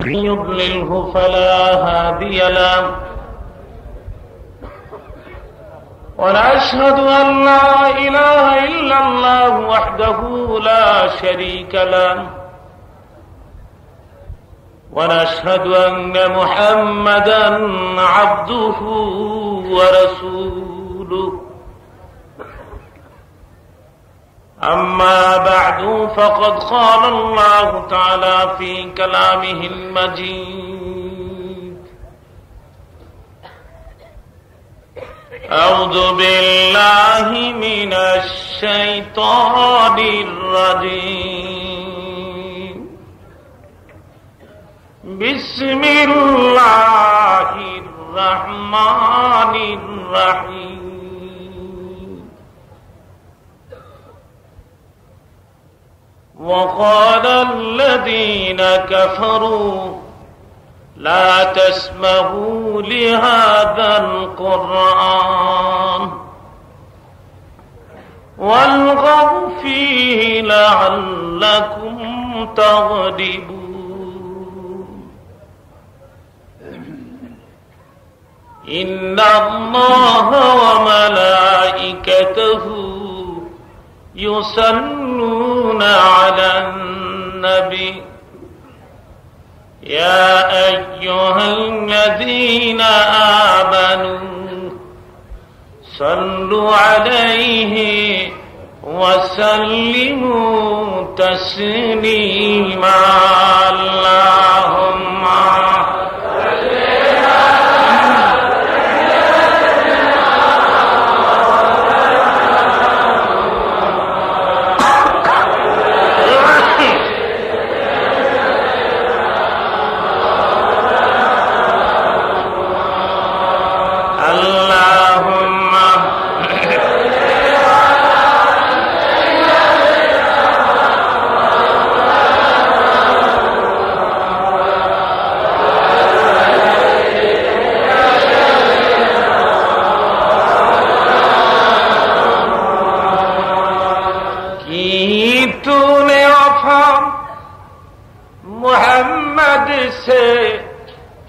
يضلله فلا هادي له ونشهد أن لا إله إلا الله وحده لا شريك له ونشهد أن محمدا عبده ورسوله أما بعد فقد قال الله تعالى في كلامه المجيد أعوذ بالله من الشيطان الرجيم بسم الله الرحمن الرحيم وقال الذين كفروا لا تسمعوا لهذا القرآن والغوا فيه لعلكم تغلبون إن الله وملائكته يصلون على النبي يا أيها الذين آمنوا صلوا عليه وسلموا تسليما اللهم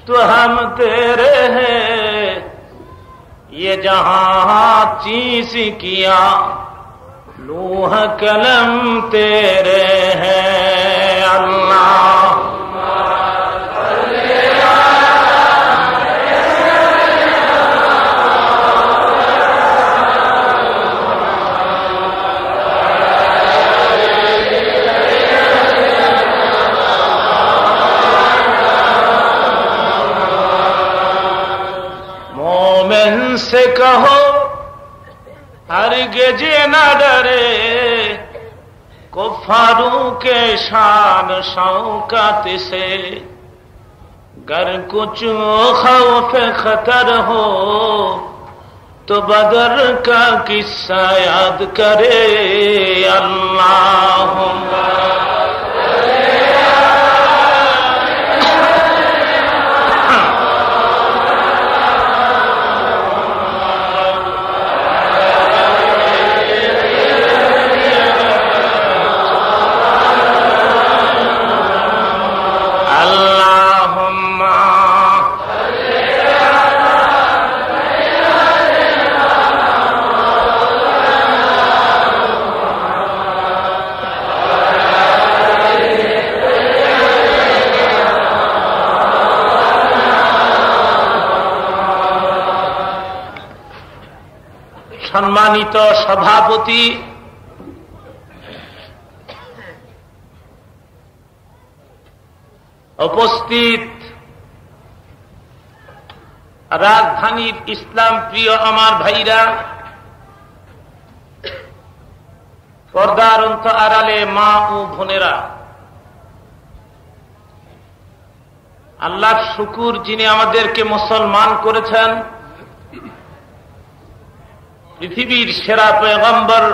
तो हम तेरे हैं ये जहां चीज किया लूह कलम तेरे हैं अल्लाह से कहो हरगिज़ न डरे कुफ्फारों के शान शौकत से गर कुछ खौफ खतर हो तो बदर का किस्सा याद करे अल्लाहुम्मा সম্মানিত সভাপতি উপস্থিত রাজধানীর ইসলাম প্রিয় আমার ভাইরা পর্দার আড়ালে মা ও বোনেরা আল্লাহর শুকর যিনি আমাদেরকে মুসলমান করেছেন পৃথিবীর সেরা পয়গম্বর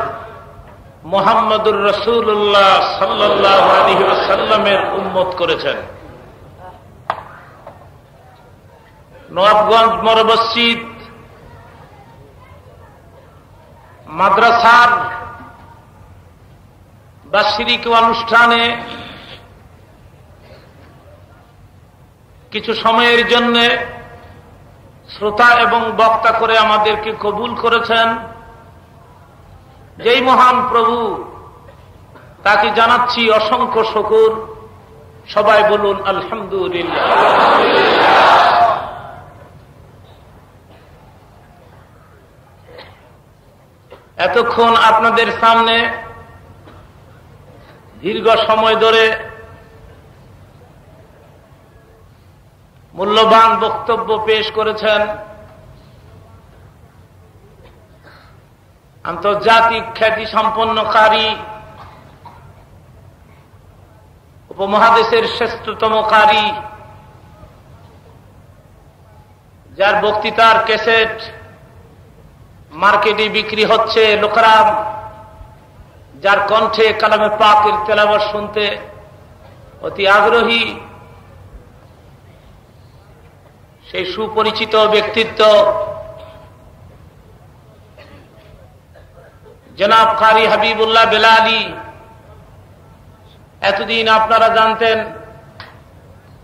মুহাম্মদুর রাসূলুল্লাহ সাল্লাল্লাহু আলাইহি ওয়াসাল্লামের উম্মত করেছেন। নবাবগঞ্জ মর মসজিদ মাদ্রাসার বার্ষিক অনুষ্ঠানে কিছু সময়ের জন্য শ্রোতা এবং বক্তা করে আমাদেরকে কবুল করেছেন যেই মহান প্রভু, তাকে জানাচ্ছি অসংখ্য শুকর। সবাই বলুন আলহামদুলিল্লাহ। এতক্ষণ আপনাদের সামনে দীর্ঘ সময় ধরে মূল্যবান বক্তব্য পেশ করেছেন আন্তর্জাতিক খ্যাতি সম্পন্ন কারি, উপমহাদেশের শ্রেষ্ঠতম কারি, যার বক্তৃতার ক্যাসেট মার্কেটে বিক্রি হচ্ছে, লোকেরা যার কণ্ঠে কালামে পাকের তেলাওয়াত শুনতে অতি আগ্রহী, সেই সুপরিচিত ব্যক্তিত্ব জনাব কারি হাবিবুল্লাহ বেলালী। এতদিন আপনারা জানতেন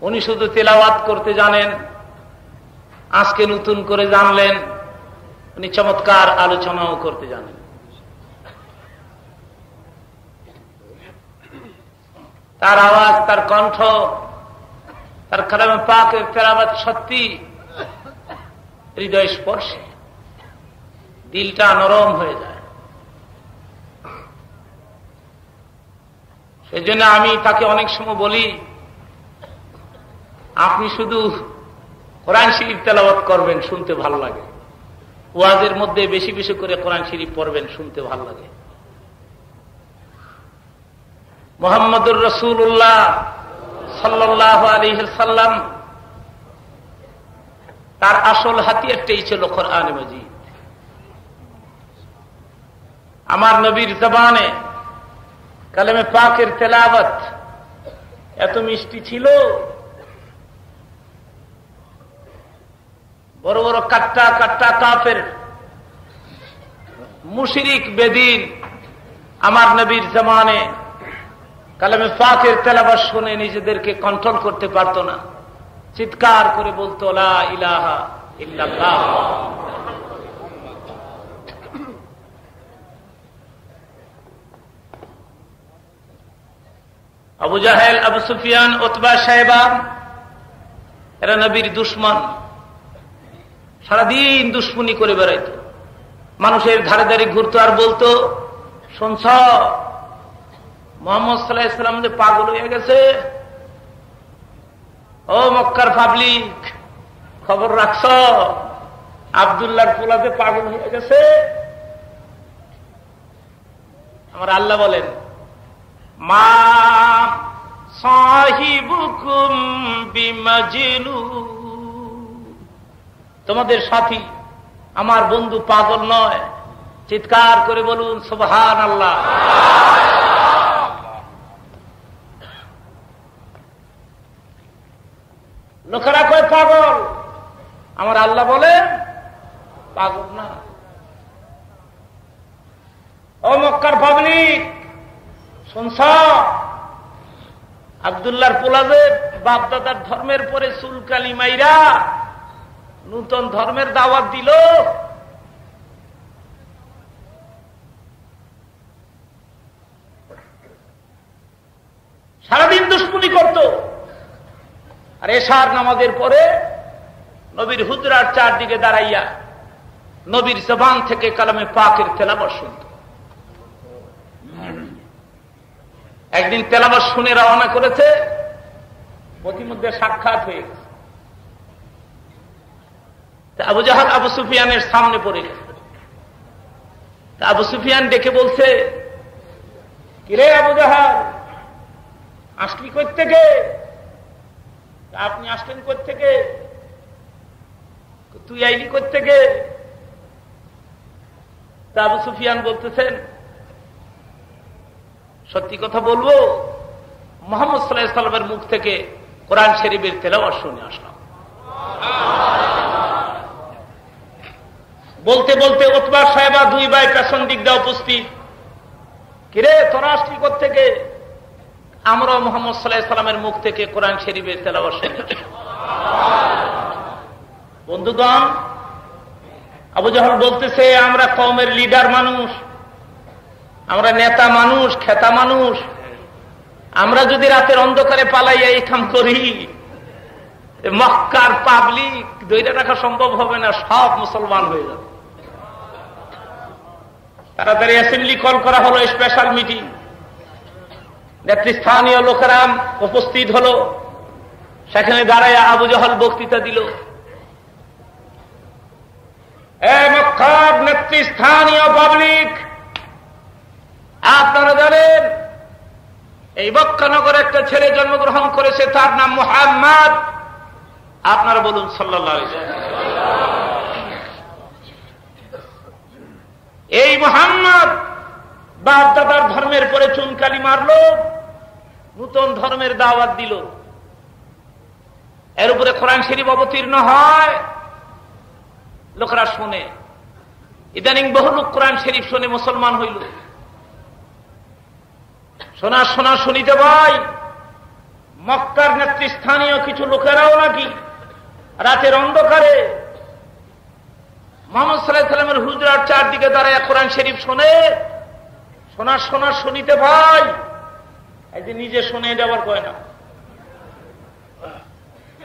উনি শুধু তেলাওয়াত করতে জানেন, আজকে নতুন করে জানলেন উনি চমৎকার আলোচনাও করতে জানেন। তার আওয়াজ, তার কণ্ঠ, তার কালামে পাকের তেলাওয়াত সত্যি হৃদয় স্পর্শী, দিলটা নরম হয়ে যায়। সেই জন্য আমি তাকে অনেক সময় বলি, আপনি শুধু কোরআন শরীফ তেলাওয়াত করবেন, শুনতে ভালো লাগে। ওয়াজের মধ্যে বেশি বেশি করে কোরআন শরীফ পড়বেন, শুনতে ভালো লাগে। মুহাম্মদুর রাসূলুল্লাহ সাল্লাল্লাহু আলাইহি সাল্লাম, তার আসল হাতিয়ারটাই ছিল কোরআন মাজিদ। আমার নবীর জবানে কালামে পাকের তেলাওয়াত এত মিষ্টি ছিল, বড় বড় কাট্টা কাট্টা কাফের মুশরিক বেদিন আমার নবীর জমানে কালামে পাকের তেলাওয়াত শুনে নিজেদেরকে কন্ট্রোল করতে পারত না, চিৎকার করে বলতো লা ইলাহা ইল্লাল্লাহ। আবু জাহেল, আবু সুফিয়ান, উতবা, শায়বা এরা নবীর দুশমন, সারাদিন দুশ্মনী করে বেড়াইত, মানুষের ধারে ধারে ঘুরতো আর বলতো, শুনছ মুহাম্মদ সাল্লাল্লাহু আলাইহি ওয়াসাল্লাম যে পাগল হয়ে গেছে, ও মক্কার পাবলিক খবর রাখছ, আব্দুল্লাহর পোলা যে পাগল হয়ে গেছে। আমার আল্লাহ বলেন, মা সাহিবুকুম বিমাজনুন, তোমাদের সাথী আমার বন্ধু পাগল নয়। চিৎকার করে বলুন সুবহানাল্লাহ। লোকেরা কয় পাগল, আমার আল্লাহ বলে পাগল না। ও মক্কার পাবলিক শুনছ, আব্দুল্লাহর পোলাজে বাপদাদার ধর্মের পরে চুলকালি মাইরা নূতন ধর্মের দাওয়াত দিল। সারাদিন দুশ্মনী করত, আর এশার নামাজের পরে নবীর হুজরার চারদিকে দাঁড়াইয়া নবীর জবান থেকে কালামে পাকের তেলাওয়াত শুনত। একদিন তেলাওয়াত শুনে রওনা করেছে, প্রতিমধ্যে সাক্ষাৎ হয়ে গেছে। আবু জাহাল আবু সুফিয়ানের সামনে পড়ে গেছে। আবু সুফিয়ান ডেকে বলছে, কিরে আবু জাহাল, আসলি কই থেকে? আপনি আসলেন কই থেকে? তুই আইলি কই থেকে? তা আবু সুফিয়ান বলতেছেন, সত্যি কথা বলবো, মুহাম্মদ সাল্লাল্লাহু আলাইহি ওয়াসাল্লামের মুখ থেকে কোরআন শরীফের তেলাওয়াত শুনে আসলাম। বলতে বলতে উতবা, শায়বা দুই ভাই পেছন দিক দিয়ে উপস্থিত। কিরে তোরা আসলি কোথা থেকে? আমরাও মুহাম্মদ সাল্লাল্লাহু আলাইহি ওয়াসাল্লামের মুখ থেকে কোরআন শরীফের তেলাওয়াত শুনি। বন্ধুগণ, আবু জাহল বলতেছে আমরা কওমের লিডার মানুষ, আমরা নেতা মানুষ, খেতা মানুষ, আমরা যদি রাতের অন্ধকারে পালাইয়া এই কাম করি, মক্কার পাবলিক ধরে রাখা সম্ভব হবে না, সব মুসলমান হয়ে যাবে। তাড়াতাড়ি অ্যাসেম্বলি কল করা হলো, স্পেশাল মিটিং, নেতৃস্থানীয় লোকেরা উপস্থিত হলো। সেখানে দাঁড়ায় আবু জাহল বক্তৃতা দিল। মক্কার নেতৃস্থানীয় পাবলিক, আপনারা জানেন এই মক্কা নগরে একটা ছেলে জন্মগ্রহণ করেছে, তার নাম মুহাম্মদ। আপনারা বলুন সাল্লাল্লাহু আলাইহি ওয়াসাল্লাম। এই মুহাম্মদ বাপ দাদার ধর্মের পরে চুনকালি মারলো, নূতন ধর্মের দাওয়াত দিল। এর উপরে কোরআন শরীফ অবতীর্ণ হয়, লোকেরা শোনে। ইদানিং বহু লোক কোরআন শরীফ শুনে মুসলমান হইল। শোনা শোনা শুনিতে ভাই, মক্কার নেতৃস্থানীয় কিছু লোকেরাও নাকি রাতের অন্ধকারে মুহাম্মদ সাল্লাল্লাহু আলাইহি ওয়াসাল্লামের হুজরার চারদিকে দাঁড়ায় কোরআন শরীফ শোনে। শোনা শোনা শুনিতে ভাই, এই যে নিজে শুনে এটা আবার কয় না।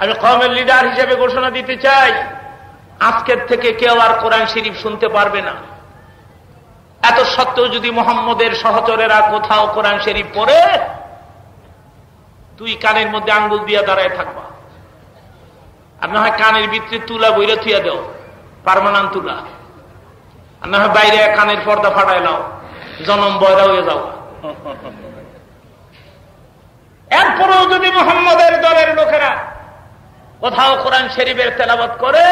আমি কওমের লিডার হিসেবে ঘোষণা দিতে চাই, আজকের থেকে কেউ আর কোরআন শরীফ শুনতে পারবে না। এত সত্ত্বেও যদি মুহাম্মদের সহচরেরা কোথাও কোরআন শরীফ পড়ে, তুই কানের মধ্যে আঙ্গুল দিয়া দাঁড়ায় থাকবা। আর না হয় কানের ভিতরে তুলা বইরে থুইয়া দাও, পার্মানেন্ট তুলা। আর না হয় বাইরে কানের পর্দা ফাটাই লাও, জনম বয়রা হয়ে যাও। এরপরেও যদি মুহাম্মদের দলের লোকেরা কোথাও কোরআন শরীফের তেলাওয়াত করে,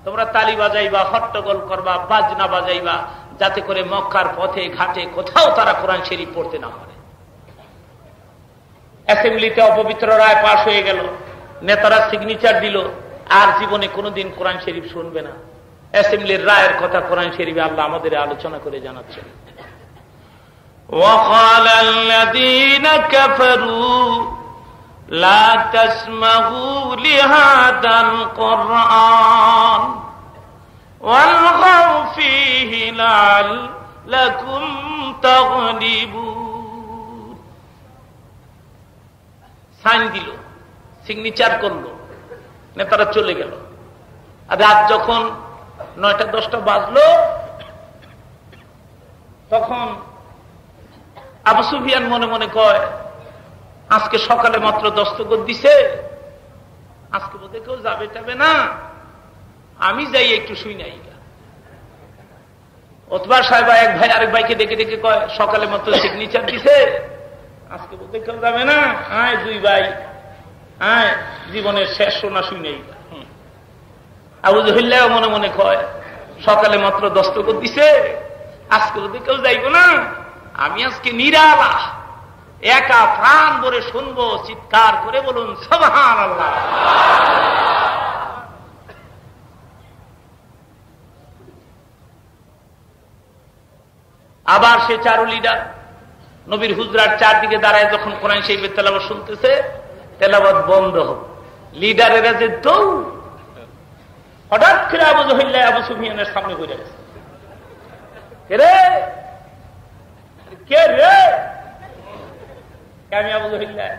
তোমরা তালি বাজাইবা, হট্টগোল করবা, বাজনা বাজাইবা, যাতে করে মক্কার পথে ঘাটে কোথাও তারা কোরআন শরীফ পড়তে না পারে। অ্যাসেম্বলিতে অপবিত্র রায় পাশ হয়ে গেল, নেতারা সিগনেচার দিল, আর জীবনে কোনোদিন কোরআন শরীফ শুনবে না। অ্যাসেম্বলির রায়ের কথা কোরআন শরীফে আল্লাহ আমাদের আলোচনা করে জানাচ্ছেন। وقال الذين كفروا لا تسمعوا لهذا القرآن والغوا فيه لعلكم تغلبون। সাইন দিল, সিগনেচার করলো, নেতারা চলে গেল। আর রাত যখন 9টা-10টা বাজলো, তখন আবু সুফিয়ান মনে মনে কয়, আজকে সকালে মাত্র দস্তখত দিছে, আজকে বোধহয় কেউ যাবে টাবে না, আমি যাই একটু শুই নাই। ওতবা সাহেব এক ভাই আরেক ভাইকে ডেকে ডেকে কয়, সকালে মাত্র সিগনেচার দিছে, আজকে বোধহয় কেউ যাবে না, আয় দুই ভাই, আয় জীবনের শেষ শোনা শুই নাই। আবু জহিল্লাহ মনে মনে কয়, সকালে মাত্র দস্তখত দিছে, আজকে বোধহয় কেউ যাইব না, আমি আজকে নিরালা একা প্রাণ ভরে শুনবো। চিৎকার করে বলুন সুবহানাল্লাহ। আবার সে চারু লিডার নবীর হুজরার চারদিকে দাঁড়ায় যখন কোরআন শরীফের তেলাওয়াত শুনতেছে, তেলাওয়াত বন্ধ হোক, লিডারেরা যে দৌড়। হঠাৎ করে আবু জহিল্লাহ আবু সুফিয়ানের সামনে ঘুরে গেছে। কে রে? আমি আবু জহিল্লাহ।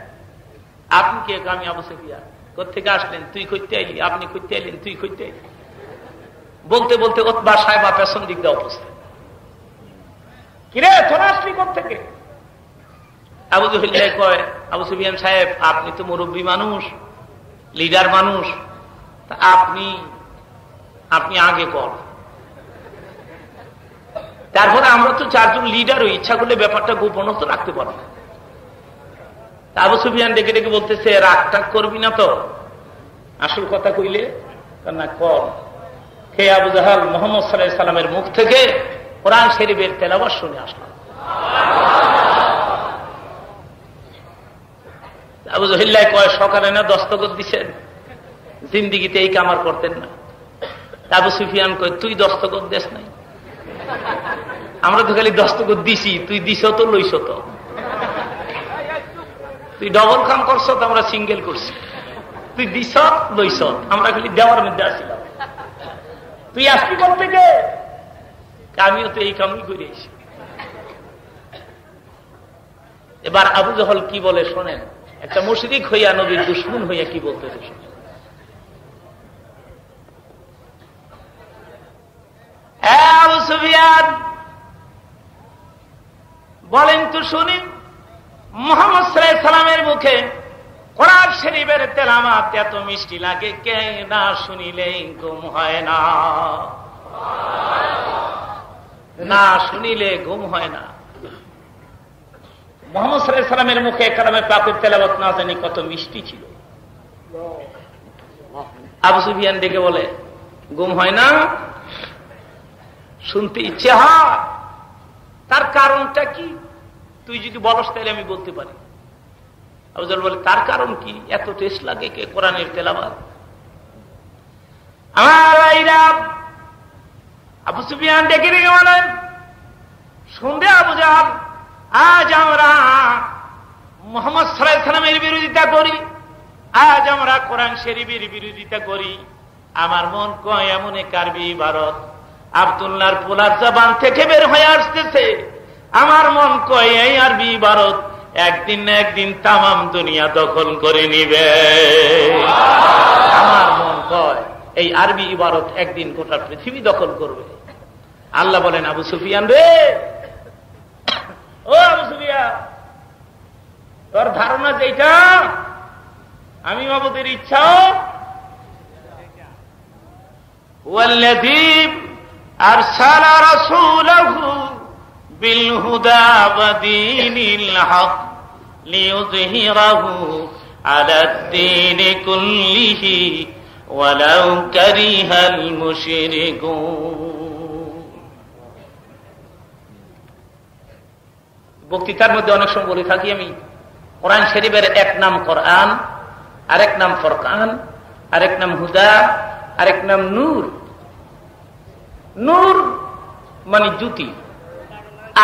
আপনি কে? আমি আবু সুফিয়ান। কোথেকে আসলেন? তুই কইতে আইলি, আপনি কইতে আইলেন, তুই কইতে আইলি। বলতে বলতে ওতবা সাহেবা পেছন দিক দিয়ে অবস্থা। কিরে তোরা আসলি কোথেকে? আবু জহিল্লাহ কয়, আবু সুফিয়ান সাহেব, আপনি তো মুরব্বী মানুষ, লিডার মানুষ, তা আপনি আগে কর। তারপরে আমরা তো চারজন লিডার, ইচ্ছা করলে ব্যাপারটা গোপন তো রাখতে পারো না। আবু সুফিয়ান ডেকে ডেকে বলতেছে, রাগ টাগ করবি না তো, আসল কথা কইলে না কর। হে আবু জাহাল, মুহাম্মদ সাল্লাল্লাহু আলাইহি ওয়াসাল্লামের মুখ থেকে কোরআন শরীফের তেলাওয়াত শুনে আসলাম। আবু জহিল্লাহ কয়, সকালে না দস্তখত দিছেন, জিন্দিগিতে এই কামার করতেন না। আবু সুফিয়ান কয়, তুই দস্তখত দেস নাই, আমরা তো খালি দস্তখত দিছি, তুই দিছ তো লইছ তো। তুই ডবল কাম করছ, তো আমরা সিঙ্গেল করছি। তুই দিস লইস, আমরা খালি দেওয়ার মধ্যে আসছিলাম। তুই আসবি কোথা থেকে? আমিও তো এই কামই করে এসি। এবার আবু জহল কি বলে শোনেন, একটা মুশরিক হইয়া নবীর দুশমন হইয়া কি বলতেছে শোনেন। আবু সুফিয়ান বলেন তো শুনি, মুহাম্মদ সাল্লাল্লাহু আলাইহি সাল্লামের মুখে কোরআন শরীফের তেলাওয়াত এত মিষ্টি লাগে, কে না শুনিলেই ঘুম হয় না, না শুনিলে ঘুম হয় না। মুহাম্মদ সাল্লাল্লাহু আলাইহি সাল্লামের মুখে কালামে পাকের তেলাওয়াত না জানি কত মিষ্টি ছিল। আবু সুফিয়ান ডেকে বলে, ঘুম হয় না, শুনতে ইচ্ছে হয়, তার কারণটা কি? তুই যদি বলস তাহলে আমি বলতে পারি। আবু জহল বলে, তার কারণ কি? এত টেস্ট লাগে কে কোরআনের তেলাওয়াত। আমার ভাইরা, আবু সুফিয়ান ডেকে ডেকে বলেন, শুনবে আবু জাহল, আজ আমরা মুহাম্মদ সাল্লাল্লাহু আলাইহি সাল্লামের বিরোধিতা করি, আজ আমরা কোরআন শরীফের বিরোধিতা করি। আমার মন কয় এমন এক আরবি ইবারত আব্দুল্লাহর পোলার জবান থেকে বের হয়ে আসতেছে। আমার মন কয় এই আরবি ইবারত একদিন না একদিন তামাম দুনিয়া দখল করে নিবে। আমার মন কয় এই আরবি ইবারত একদিন গোটা পৃথিবী দখল করবে। আল্লাহ বলেন, আবু সুফিয়ান রে, ও আবু সুফিয়ান, তোর ধারণা যেটা আমি মাবুদের ইচ্ছাও ওয়াল্লাযী আরসালা রাসূলাহু বিল হুদা ওয়া দীনিল হক লিইয়ুযহিরাহু আলাদ দীনি কুল্লিহি ওয়ালাউ কারিহাল মুশরিকুন। বক্তৃতার মধ্যে অনেক সময় বলে থাকি আমি, কোরআন শরীফের এক নাম কোরআন, আরেক নাম ফুরকান, আরেক নাম হুদা, আরেক নাম নূর। নূর মানে জ্যোতি,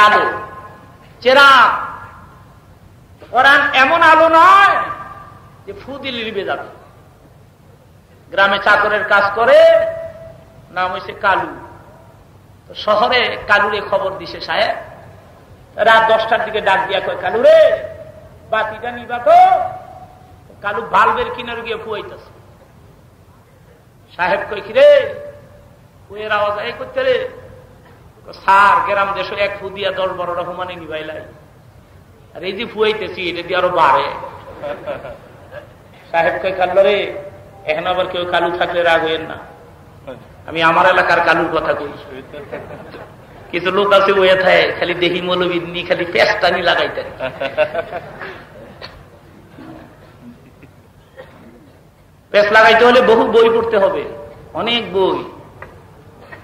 আলো, চেরাগ। কোরআন এমন আলো নয় যে ফু দিলে নিভে যাবে। গ্রামে চাকরের কাজ করে, নাম হয়েছে কালু। শহরে কালুরে খবর দিছে সাহেব, রাত 10টার দিকে ডাক দিয়া কয়, কালু রে বাতিটা নিবা তো। কালু বাল্বের কিনারে গিয়ে ফুয়াইতেছে। সাহেব কই, কি রে ফুয়ের আওয়াজ এই করতে রে? সার গ্রাম দেশ এক ফু দিয়া 10-12টা হুমানে নিবাইলাই, আর এই যে ফুয়াইতেছি এটা দিয়ে আরো বাড়ে। সাহেব কই, কালু রে এখন আবার কেউ কালু থাকলে রাগ হইেন না, আমি আমার এলাকার কালুর কথা কই। কিছু লোক আছে ওয়ে থাকে খালি দেহি মৌলবী নি খালি পেস্টানি লাগাইতে। পেস্ট লাগাইতে হলে বহু বই পড়তে হবে, অনেক বই।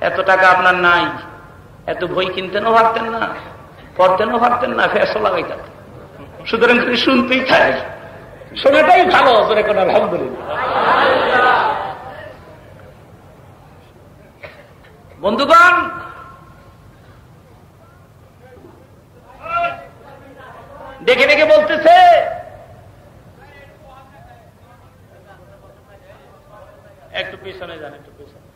এত টাকা আপনার নাই, এত বই কিনতেনও পারতেন না, পড়তেনও পারতেন না, ফেসও লাগাইতেন। সুতরাং খালি শুনতেই থাকে, শোনাটাই ভালো। আলহামদুলিল্লাহ। বন্ধুগণ, ডেকে ডেকে বলতেছে, একটু পেছনে যান, একটু পেছনে।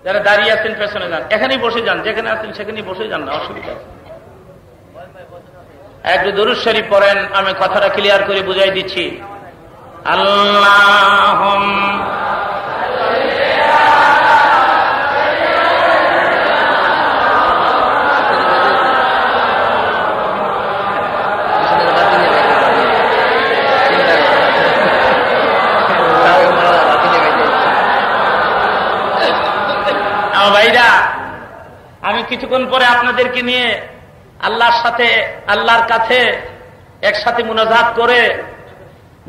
যারা দাঁড়িয়ে আছেন পেছনে যান, এখানেই বসে যান, যেখানে আছেন সেখানেই বসে যান না, অসুবিধা আছে। একটু দরুদ শরীফ পড়েন, আমি কথাটা ক্লিয়ার করে বুঝাই দিচ্ছি। আল্লাহুম্মা ভাইরা, আমি কিছুক্ষণ পরে আপনাদেরকে নিয়ে আল্লাহর সাথে, আল্লাহর কাছে একসাথে মুনাজাত করে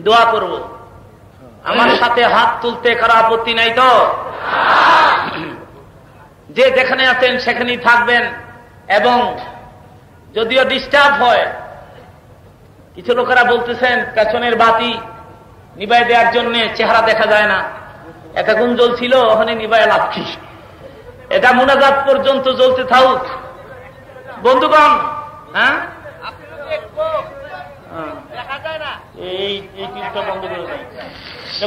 দোয়া করব। আমার সাথে হাত তুলতে কারো আপত্তি নাই তো? যে যেখানে আছেন সেখানেই থাকবেন। এবং যদিও ডিস্টার্ব হয়, কিছু লোকেরা বলতেছেন পেছনের বাতি নিভাই দেওয়ার জন্য চেহারা দেখা যায় না, এতক্ষণ জ্বলছিল, ওখানে নিভাই লাভ কি? এটা মুনাজাত পর্যন্ত জ্বলতে থাকুক বন্ধুগণ। হ্যাঁ, এই টিপটা বন্ধ করে দেন,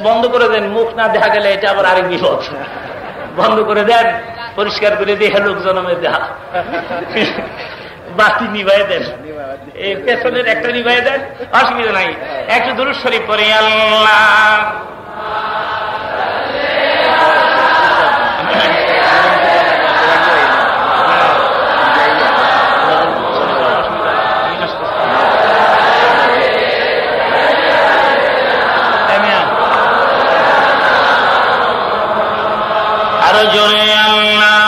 বন্ধ করে দেন। মুখ না দেখা গেলে এটা আবার আরেক বিপদ। বন্ধ করে দেন, পরিষ্কার করে দিয়ে লোকজনমে দেখা। বাতি নিভাই দেন, এই পেছনের একটা নিভাই দেন, অসুবিধা নাই। একটু দুরূদ শরীফ পড়ে আল্লাহ। আরো জোরে আল্লাহ।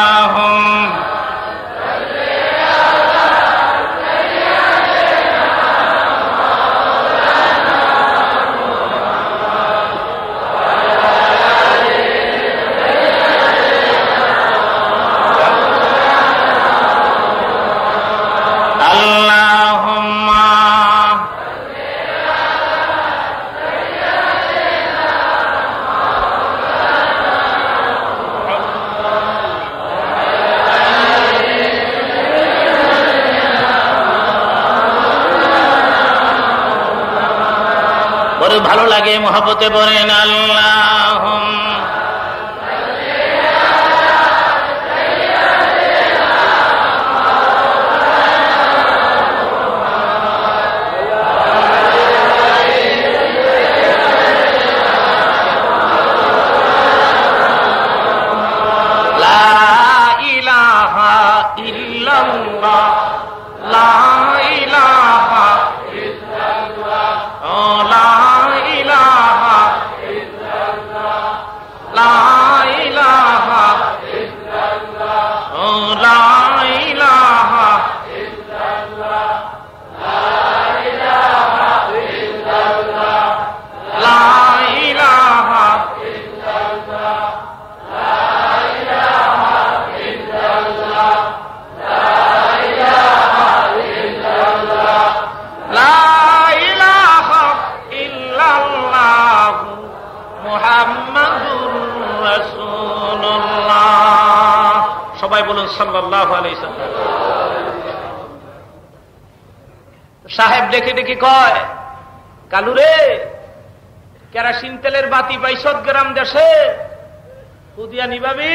বড় ভালো লাগে মহব্বতে বলেন আল্লাহ। সবাই বলুন সাল্লাল্লাহু আলাইহি ওয়াসাল্লাম। সাহেব ডেকে ডেকে কয়, কালু রে, কেরাসিন তেলের বাতি ২২ গ্রাম দেশে পুদিয়া নিবাবি,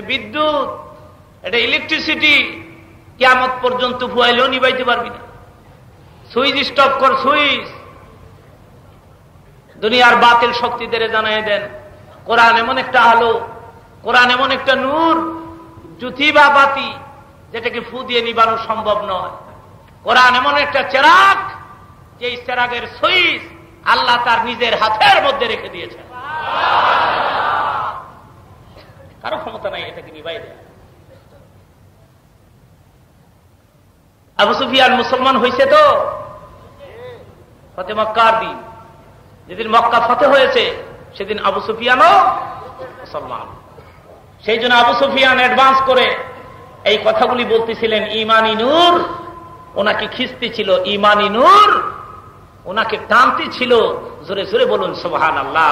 বিদ্যুৎ, এটা ইলেকট্রিসিটি কিয়ামত পর্যন্ত ফুয়াইলেও নিবাইতে পারবি না। সুইচ স্টপ কর, সুইচ। দুনিয়ার বাতিল শক্তিদের জানাই দেন, কোরআন এমন একটা আলো, কোরআন এমন একটা নূর, জ্যোতি বা বাতি যেটাকে ফু দিয়ে নিবানো সম্ভব নয়। কোরআন এমন একটা চেরাগ, যে চেরাগের সুইচ আল্লাহ তার নিজের হাতের মধ্যে রেখে দিয়েছেন। কারো ক্ষমতা নাই এটাকে নিবাই দেয়। আবু সুফিয়ান মুসলমান হয়েছে তো ফতে মক্কার দিন, যেদিন মক্কা ফতে হয়েছে সেদিন আবু সুফিয়ানও মুসলমান। সেই জন্য আবু সুফিয়ান অ্যাডভান্স করে এই কথাগুলি বলতেছিলেন। ইমানি নূর ওনাকে খিস্তি ছিল, ইমানি নূর ওনাকে টানতে ছিল। জোরে জোরে বলুন সুবহানাল্লাহ।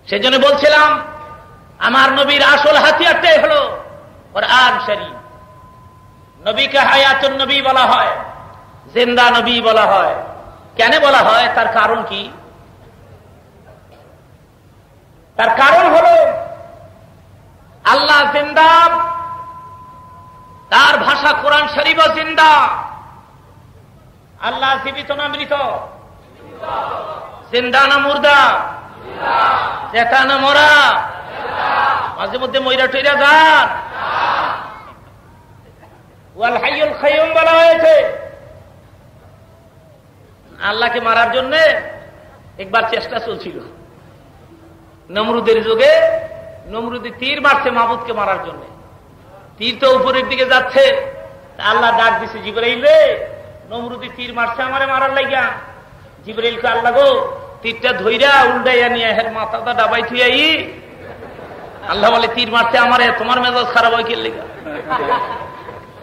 সেই জন্য বলছিলাম, আমার নবীর আসল হাতিয়ারটাই হলো কোরআন শরীফ। নবীকে হায়াতুন নবী বলা হয়, জিন্দা নবী বলা হয়। কেন বলা হয়? তার কারণ কি? তার কারণ হলো আল্লাহ জিন্দা, তার ভাষা কোরআন শরীফ জিন্দা। আল্লাহ জীবিত না মৃত? জিন্দা না মুর্দা? চেতা না মরা? মাঝে মধ্যে ময়রা টইরা যান। ওয়াল হাইয়ুল কাইয়ুম বলা হয়েছে। আল্লাহকে মারার জন্য একবার চেষ্টা চলছিল নমরুদের যুগে। নমরুদি তীর মারছে মাবুদকে মারার জন্য। তীর তো উপরের দিকে যাচ্ছে, আল্লাহ ডাক দিছে, জিবরাইল রে, নমরুদি তীর মারছে আমারে মারার লাগিয়া। জিবরাইলকে আল্লাহ গো তীরটা ধইরা উল্টাইয়া নিয়ে হের মাথাটা ডাবাই থুইয়াই। আল্লাহ বলে তীর মারছে আমারে, তোমার মেজাজ খারাপ হয় কি লেগা?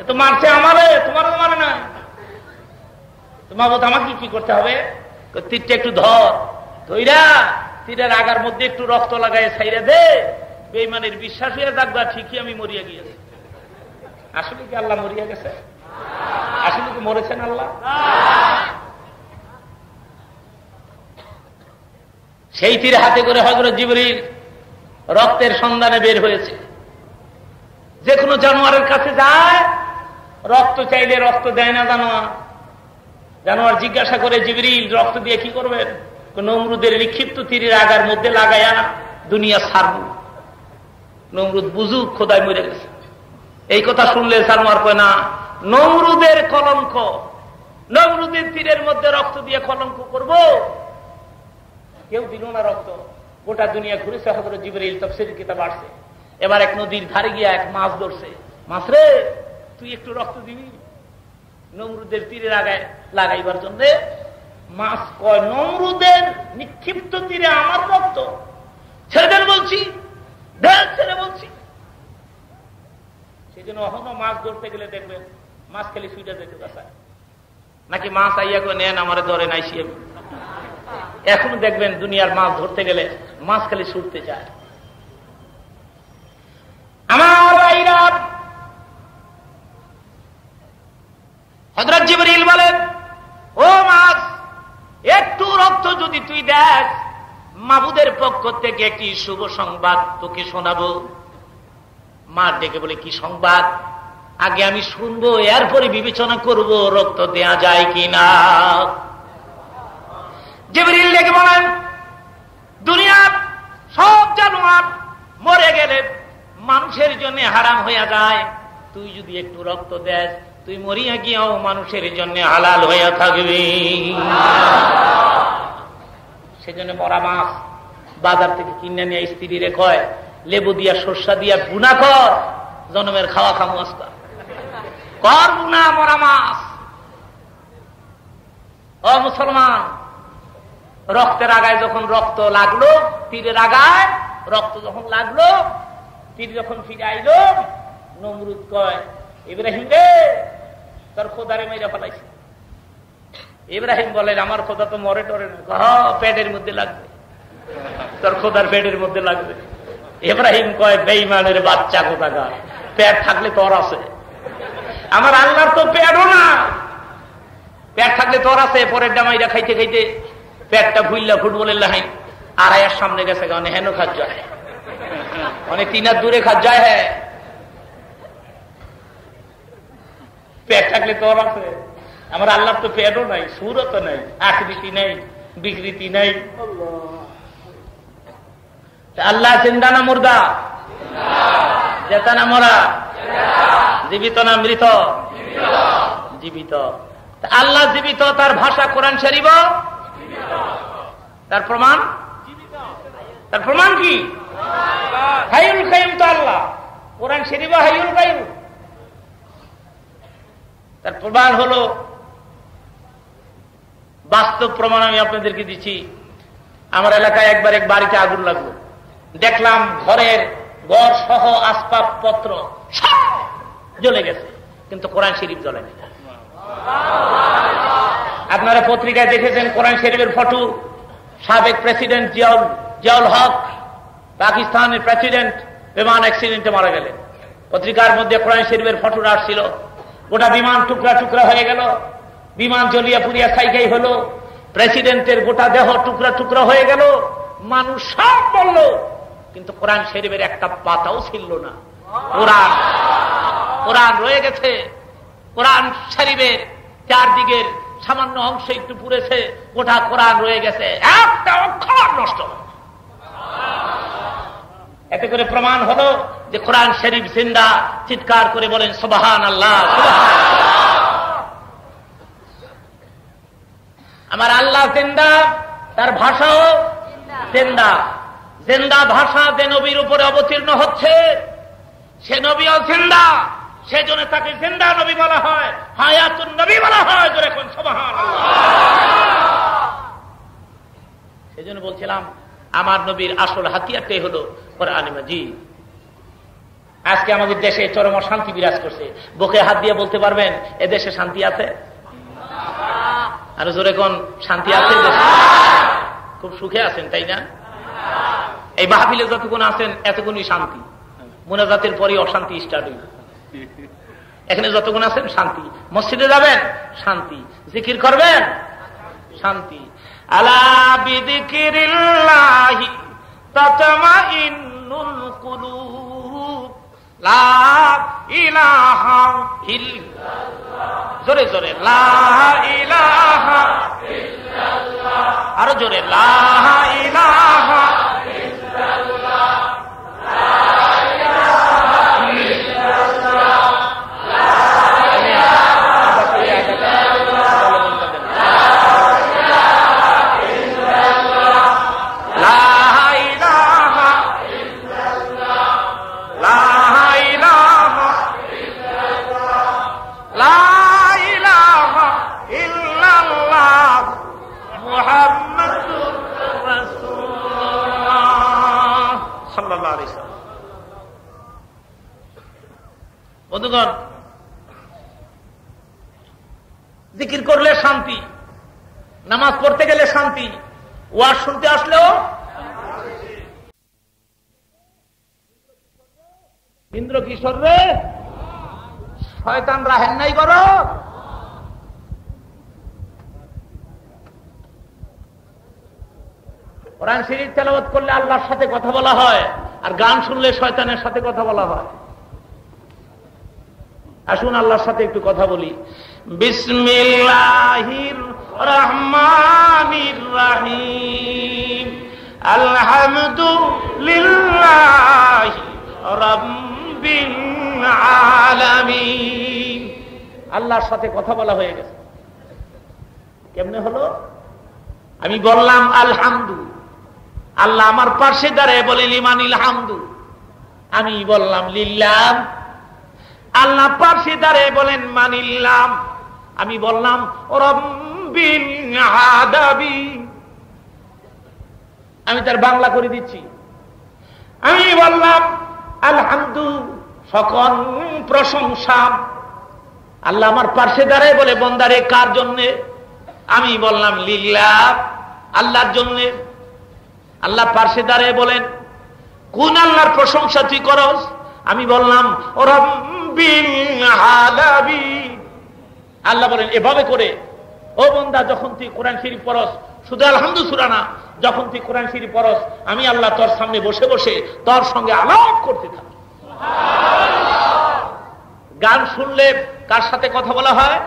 তো মারছে আমারে, তোমার তো মারে না। মাবুদ আমাকে কি করতে হবে? তীরটা একটু ধর, ধইরা তীরের আগার মধ্যে একটু রক্ত লাগাই ছাইরে দে। বেঈমানের বিশ্বাস হয়ে থাকবা, ঠিকই আমি মরিয়া গিয়েছি। আসলে কি আল্লাহ মরিয়া গেছে? আসলে কি মরেছেন আল্লাহ? সেই তীর হাতে করে হযরত জিবরীল রক্তের সন্ধানে বের হয়েছে। যে কোনো জানোয়ারের কাছে যায়, রক্ত চাইলে রক্ত দেয় না জানোয়ার। জানোয়ার জিজ্ঞাসা করে, জিবরীল রক্ত দিয়ে কি করবেন? নমরুদের নিক্ষিপ্ত তীরের আগার মধ্যে লাগাইয়া দুনিয়া ছাড়ব। নমরুদ বুঝুক খোদায় মরে গেছে। এই কথা শুনলে জানোয়ার কয় না, নমরুদের কলঙ্ক, নমরুদের তীরের মধ্যে রক্ত দিয়ে কলঙ্ক করব? কেউ দিল না রক্ত। গোটা দুনিয়া ঘুরেছে। হযরত জিবরীল তাফসীরের কিতাব আসছে। এবার এক নদীর ধারে গিয়া এক মাছ ধরছে। মাছ রে, তুই একটু রক্ত দিবি নমরুদের তীরের আগায় লাগাইবার জন্য? মাছ কয়, নমরুদের নিক্ষিপ্ত তীরে আমার রক্ত? ছেড়ে দেন বলছি, ছেড়ে বলছি। সেই জন্য অহনো মাছ ধরতে গেলে দেখবেন মাছ খালি সুইটা যেতে চায়, নাকি মাছ আইয়া করে নেন আমারে ধরে নাই সে। এখনো দেখবেন দুনিয়ার মাছ ধরতে গেলে মাছ খালি ছুটতে যায়। আমার ভাইরা, হযরত জিবরীল বলেন, ও মাছ, একটু রক্ত যদি তুই দেখ, মাবুদের পক্ষ থেকে একটি শুভ সংবাদ তোকে শোনাবো। মাছ ডেকে বলে, কি সংবাদ? আগে আমি শুনবো, এরপরে বিবেচনা করব রক্ত দেয়া যায় কিনা। জিবরীল ডেকে বলেন, দুনিয়ার সব জানোয়ার মরে গেলে মানুষের জন্য হারাম হইয়া যায়, তুই যদি একটু রক্ত দেস, তুই মরিয়া গিয়াও মানুষের জন্য হালাল হইয়া থাকবি। সেজন্য মরা মাছ বাজার থেকে কিনে নিয়ে স্ত্রীরে কয়, লেবু দিয়া সর্ষা দিয়া বুনা কর, জনমের খাওয়া খামু আজকা কর বুনা মরা মাছ। ও মুসলমান, রক্তের আগায় যখন রক্ত লাগলো, তীরের আগায় রক্ত যখন লাগলো, তীর যখন ফিরে আইল, নমরুদ কয়, ইব্রাহিম রে, তোর খোদারে মেরে ফেলাইছে। ইব্রাহিম বলেন, আমার খোদা তো মরে টরে না, পেটের মধ্যে লাগবে, তোর খোদার পেটের মধ্যে লাগবে। ইব্রাহিম কয়, বেঈমানের বাচ্চা কোথাকার, পেট থাকলে তোর আছে, আমার আল্লাহর তো পেটও না। পেট থাকলে তোর আছে, পরের ডামাইরা খাইতে খাইতে পেটটা ভুইল্লা ফুটবলের লাহাই আড়াইয়ের সামনে গেছে, কারণ হেন খাদ যায়, অনেক 3 হাত দূরে খাদ যায়। হ্যাঁ, পেট থাকলে তোর আছে, আমার আল্লাহর তো পেটও নাই, সুরত নাই, আকৃতি নাই, বিকৃতি নাই। আল্লাহ জিন্দা না মুর্দা? জেতা না মরা? জীবিত না মৃত? জীবিত। আল্লাহ জীবিত, তার ভাষা কোরআন শরীফ, তার প্রমাণ, তার প্রমাণ কি? হাইয়ুল কাইয়ুম তো আল্লাহ, কোরআন শরীফ হাইয়ুল কাইয়ুম। তার প্রমাণ হলো, বাস্তব প্রমাণ আমি আপনাদেরকে দিচ্ছি। আমার এলাকায় একবার এক বাড়িতে আগুন লাগলো, দেখলাম ঘরের ঘর সহ আসবাবপত্র সব জ্বলে গেছে, কিন্তু কোরআন শরীফ জ্বলে না। আপনারা পত্রিকায় দেখেছেন কোরআন শরীফের ফটো। সাবেক প্রেসিডেন্ট জিয়াউল হক, পাকিস্তানের প্রেসিডেন্ট, বিমান অ্যাক্সিডেন্টে মারা গেলেন। পত্রিকার মধ্যে কোরআন শরীফের ফটো আসছিল। গোটা বিমান টুকরা টুকরা হয়ে গেল, বিমান জ্বলিয়া পুড়িয়া ছাইকাই হলো, প্রেসিডেন্টের গোটা দেহ টুকরা টুকরা হয়ে গেল, মানুষ সব বলল, কিন্তু কোরআন শরীফের একটা পাতাও ছিল না। কোরআন রয়ে গেছে। কোরআন শরীফের চারদিকের সামান্য অংশ একটু পুড়েছে, গোটা কোরআন রয়ে গেছে, একটা অক্ষর নষ্ট। এতে করে প্রমাণ হলো যে কোরআন শরীফ জিন্দা। চিৎকার করে বলেন সুবহানাল্লাহ। আমার আল্লাহ জিন্দা, তার ভাষাও জিন্দা। জিন্দা ভাষা যে নবীর উপরে অবতীর্ণ হচ্ছে, সে নবীও জিন্দা, সেজন্য তাকে জিন্দা নবী বলা হয়, হায়াতুন নবী বলা হয়। জোরে কোন সুবহানাল্লাহ। সেজন্য বলছিলাম, আমার নবীর আসল হাতিয়ারটাই হলো কোরআন মাজিদ। আজকে আমাদের দেশে চরম শান্তি বিরাজ করছে। বুকে হাত দিয়ে বলতে পারবেন এ দেশে শান্তি আছে? আর জোরে কোন শান্তি আছে? খুব সুখে আছেন, তাই না? এই মাহফিলে যতক্ষণ আছেন এতক্ষণই শান্তি, মুনাজাতের পরই অশান্তি স্টার্ট হইল। এখানে যতক্ষণ আছেন শান্তি, মসজিদে যাবেন শান্তি, জিকির করবেন শান্তি। আলা বিযিকিরিল্লাহি তাতমাইন্নুল কুলুব, লা ইলাহা ইল্লাল্লাহ, জোরে জোরে লা ইলাহা ইল্লাল্লাহ, আরো জোরে লা ইলাহা ইল্লাল্লাহ, লা ইলাহা ইল্লাল্লাহ, বন্ধুগণ, জিকির করলে শান্তি, নামাজ পড়তে গেলে শান্তি, ওয়াজ শুনতে আসলেও ইন্দ্র কিশোর রে শয়তান রাহেন নাই করো। কোরআন শরীফ তেলাওয়াত করলে আল্লাহর সাথে কথা বলা হয়, আর গান শুনলে শয়তানের সাথে কথা বলা হয়। আসুন আল্লাহর সাথে একটু কথা বলি। বিসমিল্লাহির রহমানির রহিম, আলহামদুলিল্লাহি রাব্বিল আলামিন। আল্লাহর সাথে কথা বলা হয়ে গেছে। কেমনে হলো? আমি বললাম আলহামদু, আল্লাহ আমার পাশে দাঁড়ায় বলে লিমানিল হামদু। আমি বললাম লিল্লাহ, আল্লাহ পাশে দাঁড়ায় বলেন মানিল্লাম। আমি বললাম রব্বিল আলামিন। আমি তার বাংলা করে দিচ্ছি। আমি বললাম আলহামদু, সকল প্রশংসা। আল্লাহ আমার পাশে দাঁড়ায় বলে বন্দারে কার জন্যে? আমি বললাম লিল্লাহ, আল্লাহর জন্যে। আল্লাহ পাশে দাঁড়ায় বলেন কোন আল্লাহর প্রশংসা তুই করস? আমি বললাম রব্বিল আলামিন। আল্লাহ বলেন এভাবে করে, ও বান্দা, যখন তুই কোরআন শরীফ পড়স, শুধু আলহামদু সূরা না, যখন তুই কোরআন শরীফ পড়স, আমি আল্লাহ তোর সামনে বসে বসে তোর সঙ্গে আলাপ করতে থাকি। গান শুনলে কার সাথে কথা বলা হয়?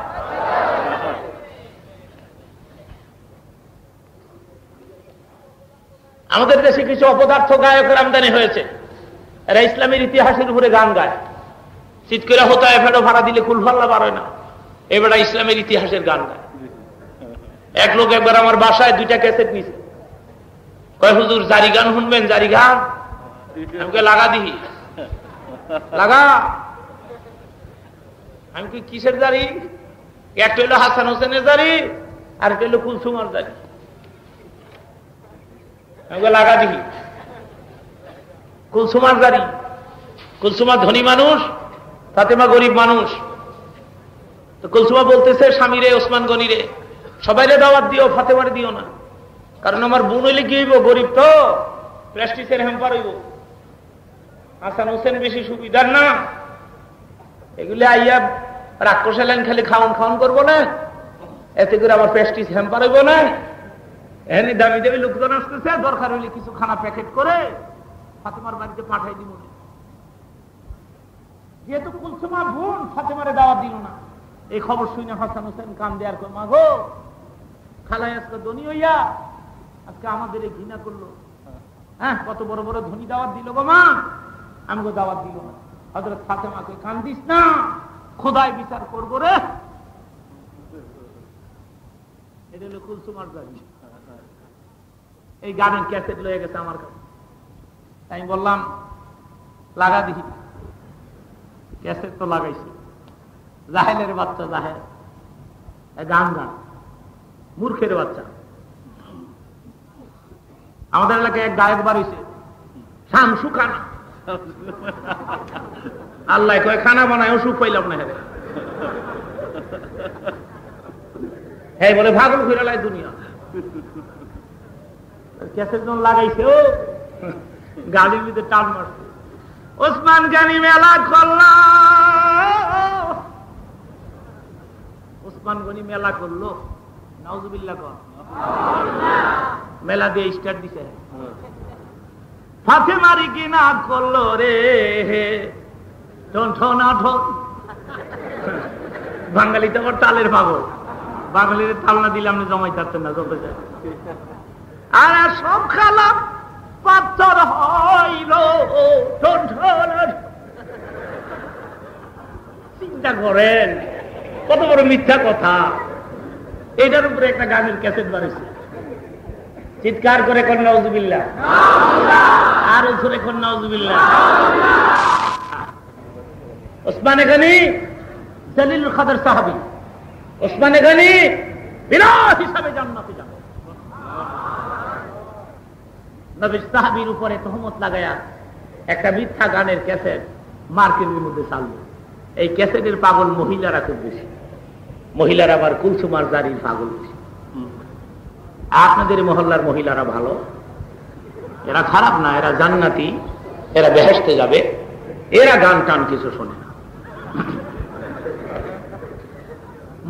আমাদের দেশে কিছু অপদার্থ গায়কের আমদানি হয়েছে। এরা ইসলামের ইতিহাসের উপরে গান গায়। চিৎ করে হতো এফেডো ভাড়া দিলে কুলফাল্লা বার হয় না, এবার ইসলামের ইতিহাসের গান গায়। এক লোক একবার আমার বাসায় 2টা ক্যাসেট নিছে, কয় হুজুর জারি গান শুনবেন? জারি গান? আমাকে লাগা দিহি, লাগা। আমি কি কিসের জারি? একটা হইল হাসান হোসেনের জারি, আর একটা হইল কুলসুমার জারি। আমাকে লাগা দিহি। কুলসুমার জারি। কুলসুমা ধনী মানুষ, ফাতেমা গরিব মানুষ। তো কুলসুমা বলতেছে স্বামীরে, ওসমান গনিরে, সবাইরে দাওয়াত দিও, ফাতেমারে দিও না, কারণ আমার বোন হইলে কি হইব? গরিব তো, প্রেস্টিজের হ্যাম্পার হইব। হাসান হোসেন বেশি সুবিধার না, এগুলি আইয়া রাক্ষসে লাইন খালি খাওয়ান খাওয়ান করবো না, এতে করে আমার প্রেস্টিজ হ্যাম্পার হইব না। এখানে দামি দামি লোকজন আসতেছে, দরকার হইলে কিছু খানা প্যাকেট করে ফাতেমার বাড়িতে পাঠাই দিব। যেহেতু কুলসুমা বোন, ফাতেমারে দাওয়াত দিল না। এই খবর শুনে হাসান হোসেন কান দেয়ার কর, মা গো, খালাই আজকে ধনী হইয়া আজকে আমাদের ঘৃণা করলো। হ্যাঁ, কত বড় বড় ধনী দাওয়াত দিল গো মা, আমাকে দাওয়াত দিল না। হযরত ফাতেমাকে কান দিস না, খোদায় বিচার করবো রে। এটা হলো কুলসুমার জারি। এই গানের ক্যাসেট লয়ে গেছে আমার কাছে। আমি বললাম লাগা দিহি। ক্যাসেট তো লাগাইছি। জাহেলের বাচ্চা, জাহেল গান গান, মূর্খের বাচ্চা। আমাদের এলাকায় এক গায়ক বাড়িছে, শামসু খানা। আল্লাহ কয় খানা বানায়, ওষুধ পাইলাম না। হ্যাঁ বলে ভাগল ফিরালাই দুনিয়া। ক্যাসেট যখন লাগাইছে, ও গাড়ির ভিতরে টান মারছে, ওসমান গানি মেলা করলাম, ওসমান গনি মেলা করলো, নাউজুবিল্লাহ কর, মেলা দিয়ে স্টার্ট দিছে। ফাতেমারি কি না করলো রে বাঙালি তো তালের পাগল, বাঙালির তাল না দিলে আপনি জমাই থাকতেন না, জমে যায়। আর সব খালাম পাথর হইল, চিন্তা করেন কত বড় মিথ্যা কথা। এটার উপরে একটা গানের ক্যাসেট বাড়িছে, চিৎকার করে কোন নাউজুবিল্লাহ, আরো জোরে কোন নাউজুবিল্লাহ। ওসমান গনি জলিলুল কদর সাহাবী, ওসমান গনি বিরাট হিসাবে জান্নাতে যাবে। নবীর সাহাবীর উপরে তহমত লাগায়া একটা মিথ্যা গানের ক্যাসেট মার্কেটের মধ্যে চাললো। এই ক্যাসেটের পাগল মহিলারা খুব বেশি, মহিলারা আবার কুলসুমার জারির পাগল বেশি। আপনাদের মহল্লার মহিলারা ভালো, এরা খারাপ না, এরা জান্নাতি, এরা বেহেশতে যাবে, এরা গান টান কিছু শোনে না।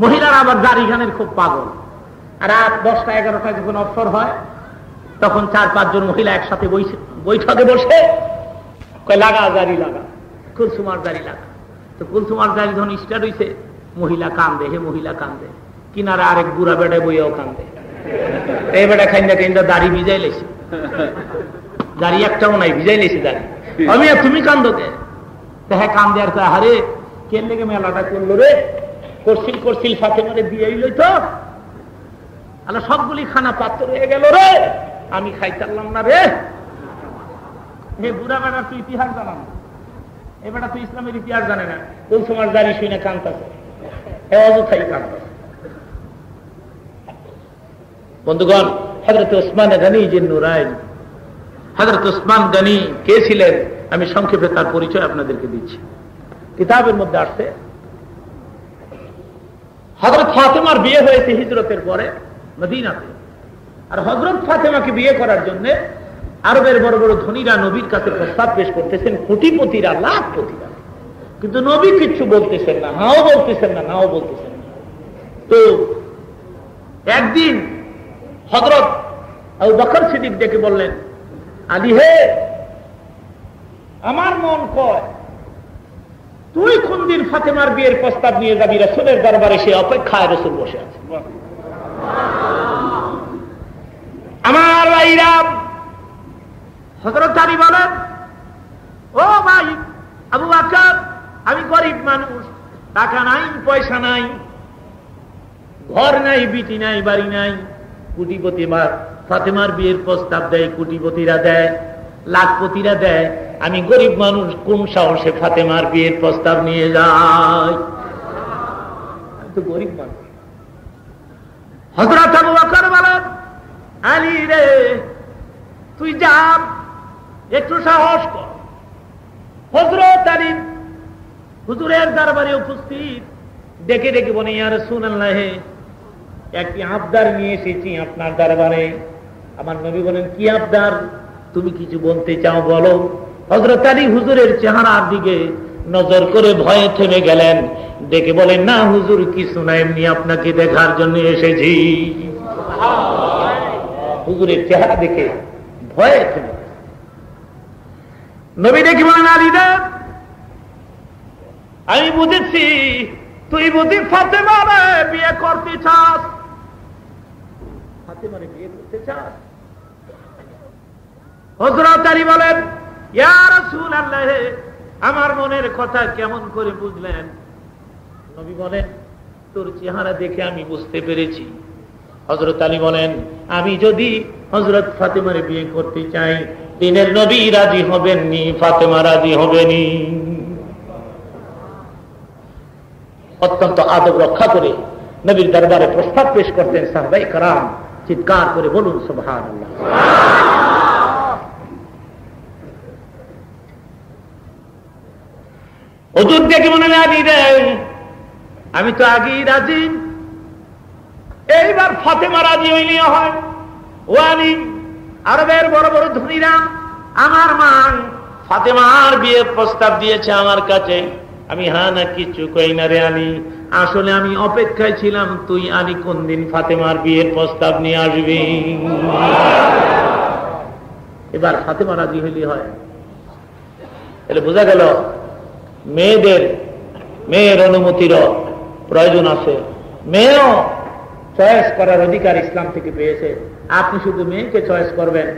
মহিলারা আবার জারি গানের খুব পাগল। আর রাত 10টা 11টায় যখন অবসর হয় তখন 4-5 জন মহিলা একসাথে বৈঠকে বসে কয় লাগা জারি লাগা, কুলসুমার জারি লাগা। তো কুলসুমার জারি যখন স্টার্ট হইছে, মহিলা কান্দে, হে মহিলা কান্দে, কিনারে আরেক বুড়া বেড়ায় বইয়াও কান্দে। এই বেটা খাইন্দা খাইন্দা দাড়ি ভিজাই লেছে, দাড়ি একটাও নাই, ভিজাই লেছে দাড়ি। আমি আর তুমি কান্দো কে? হ্যাঁ কান্দে। আর হারে কেন লেগে মেলাটা করলো রে? করছিল ফাতেমারে দিয়েই লইতো, আল্লাহ সবগুলি খানা পাত্র হয়ে গেল রে, আমি খাইতারলাম না রে। হে বুড়া বেটা তুই ইতিহাস জানা না, এ বেটা তুই ইসলামের ইতিহাস জানে না, কুলসুমার জারি শুনে কান্দতেছে, অযথাই কান্দতেছে। বন্ধুগণ, হযরত ওসমান গনি যে নুরাইন, হযরত ওসমান গনি কে ছিলেন আমি সংক্ষেপে তার পরিচয় আপনাদেরকে দিচ্ছি। কিতাবের মধ্যে আসছে হযরত ফাতেমার বিয়ে হয়েছে হিজরতের পরে মদিনাতে। আর হযরত ফাতেমাকে বিয়ে করার জন্য আরবের বড় বড় ধনীরা নবীর কাছে প্রস্তাব পেশ করতেছেন, কোটিপতিরা, লাখপতিরা, কিন্তু নবী কিচ্ছু বলতেছেন না, হাও বলতেছেন না, নাও বলতেছেন না। তো একদিন হযরত আবু বকর সিদ্দিক ডেকে বললেন, আলী হে, আমার মন কয় তুই কোন দিন ফাতেমার বিয়ের প্রস্তাব নিয়ে যাবি রাসূলের দরবারে, সে অপেক্ষায় রাসূল বসে আছে। আমার ভাইরা, হযরত আলী বলেন, ও ভাই আবু বকর, আমি গরিব মানুষ, টাকা নাই, পয়সা নাই, ঘর নাই, বিটি নাই, বাড়ি নাই। কোটিপতি ফাতেমার বিয়ের প্রস্তাব দেয়, কোটিপতিরা দেয়, লাখপতিরা দেয়, আমি গরিব মানুষ, কোন সাহসে ফাতেমার বিয়ের প্রস্তাব নিয়ে যাই? আমি তো গরিব মানুষ। হযরত আবু বকর বলেন, আলী রে, তুই যা, একটু সাহস কর। হযরত আলী হুজুরের দরবারে উপস্থিত, ডেকে ডেকে বলে, ইয়া রাসূলুল্লাহ, একটি আবদার নিয়ে এসেছি আপনার দরবারে। আমার নবী বলেন, কি আবদার? তুমি কিছু বলতে চাও, বলো। হযরত আলী হুজুরের চেহারার দিকে নজর করে ভয়ে থেমে গেলেন, ডেকে বলেন, না হুজুর কিছু না, এমনি আপনাকে দেখার জন্য এসেছি। হুজুরের চেহারা দেখে ভয়ে থেমে নবী ডেকে বলেন, আলী রে, আমি বুঝেছি তুই বুঝি ফাতেমারে বিয়ে করতে চাস, ফাতেমারে বিয়ে করতে চাস। হযরত আলী বলেন, ইয়া রাসূলুল্লাহ, আমার মনের কথা কেমন করে বুঝলেন? নবী বলেন, তোর চেহারা দেখে আমি বুঝতে পেরেছি। হযরত আলী বলেন, আমি যদি হযরত ফাতেমারে বিয়ে করতে চাই, দিনের নবী রাজি হবেননি, ফাতেমা রাজি হবেনি। অত্যন্ত আদব রক্ষা করে নবীর দরবারে প্রস্তাব পেশ করতেন সাহাবায়ে কেরাম। চিৎকার করে বলুন সুবহানাল্লাহ। হুজুর দেখে মনে রাজি দেন, আমি তো আগেই রাজি, এইবার ফাতেমা রাজি হইলে হয়। ওয়ালি আরবের বড় বড় ধনীরা আমার মা ফাতেমার বিয়ের প্রস্তাব দিয়েছে আমার কাছে, আমি হ্যাঁ না কিছু কই না রে আলী, আসলে আমি অপেক্ষায় ছিলাম তুই আনি কোন দিন ফাতেমার বিয়ের প্রস্তাব নিয়ে আসবি। এবার ফাতেমা রাজি হইলি হয়। তাহলে বোঝা গেল মেয়ের অনুমতিরও প্রয়োজন আছে। মেয়েও চয়েস করার অধিকার ইসলাম থেকে পেয়েছে। আপনি শুধু মেয়েকে চয়েস করবেন,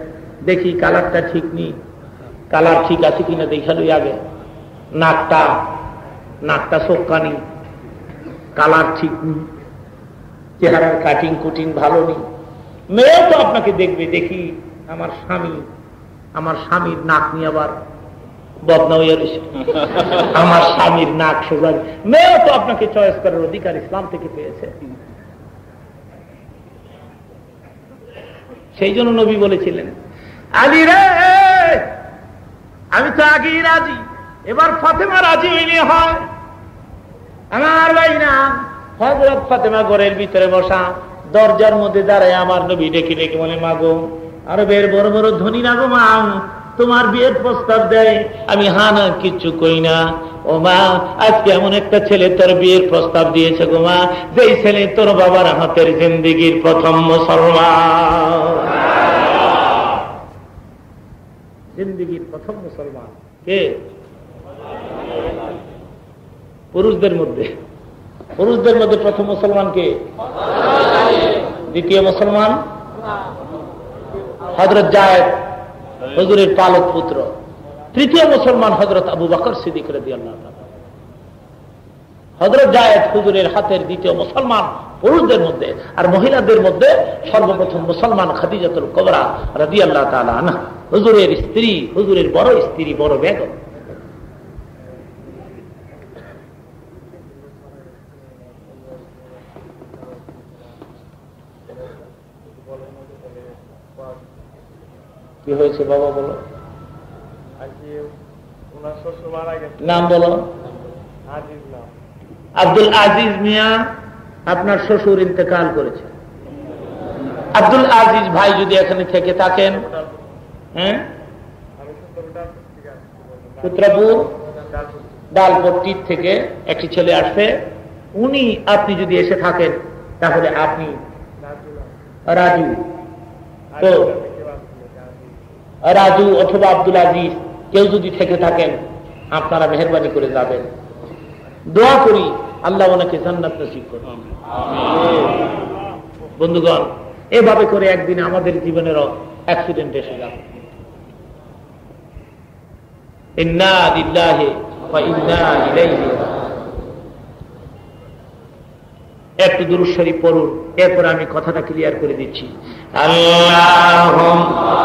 দেখি কালারটা ঠিক নেই, কালার ঠিক আছে কিনা দেখালই আগে, নাকটা চোখকানি, কালার ঠিক নেই, চেহারার কাটিং কুটিং ভালো নেই। মেয়েও তো আপনাকে দেখবে, দেখি আমার স্বামীর নাক নিয়ে আবার বদনাম হয়ে রয়েছে, আমার স্বামীর নাক সোজা। মেয়েও তো আপনাকে চয়েস করার অধিকার ইসলাম থেকে পেয়েছে। সেই জন্য নবী বলেছিলেন, আলী রে আমি তো আগেই রাজি, এবার ফাতেমা রাজি হইলে হয়। আমার ভাই না হযরত ফাতেমা ঘরের ভিতরে বসা, দরজার মধ্যে দাঁড়ায় আমার নবী ডেকে ডেকে বলে, মাগো আরবের বড় বড় ধনী না গো মা, তোমার বিয়ের প্রস্তাব দেয়, আমি হা না কিচ্ছু কই না। ও মা, আজকে এমন একটা ছেলে তোর বিয়ের প্রস্তাব দিয়েছে গো মা, যেই ছেলে তোর বাবার হাতের জিন্দেগির প্রথম মুসলমান, জিন্দেগির প্রথম মুসলমান। কে? পুরুষদের মধ্যে প্রথম মুসলমান কে? দ্বিতীয় মুসলমান হযরত যায়েদ, হুজুরের পালক পুত্র। তৃতীয় মুসলমান হযরত আবু বকর সিদ্দিক রাদিয়াল্লাহু তাআলা। হযরত যায়েদ হুজুরের হাতের দ্বিতীয় মুসলমান পুরুষদের মধ্যে। আর মহিলাদের মধ্যে সর্বপ্রথম মুসলমান খাদিজাতুল কুবরা রাদিয়াল্লাহু তাআলা আনহা, হুজুরের স্ত্রী, হুজুরের বড় স্ত্রী, বড় বেগম। কি হয়েছে বাবা বলো, নাম বলো। আব্দুল আজিজ মিয়া, আপনার শ্বশুর ইন্তেকাল করেছে। আব্দুল আজিজ ভাই যদি এখানে থেকে থাকেন, হ্যাঁ, পুত্রপুর ডালপট্টির থেকে একটি ছেলে আসবে, উনি আপনি যদি এসে থাকেন তাহলে আপনি রাজু, তো রাজু অথবা আব্দুল আজিজ কেউ যদি থেকে থাকেন আপনারা মেহেরবানি করে যাবেন। দোয়া করি আল্লাহ ওনাকে জান্নাত নসিব করুন। বন্ধুগণ, এভাবে করে একদিন আমাদের জীবনেরও অ্যাক্সিডেন্ট এসে যাবে। ইন্না লিল্লাহি ওয়া ইন্না ইলাইহি রাজিউন। একটু দুরূদ শরীফ পড়ুন, এরপর আমি কথাটা ক্লিয়ার করে দিচ্ছি। আল্লাহুম্মা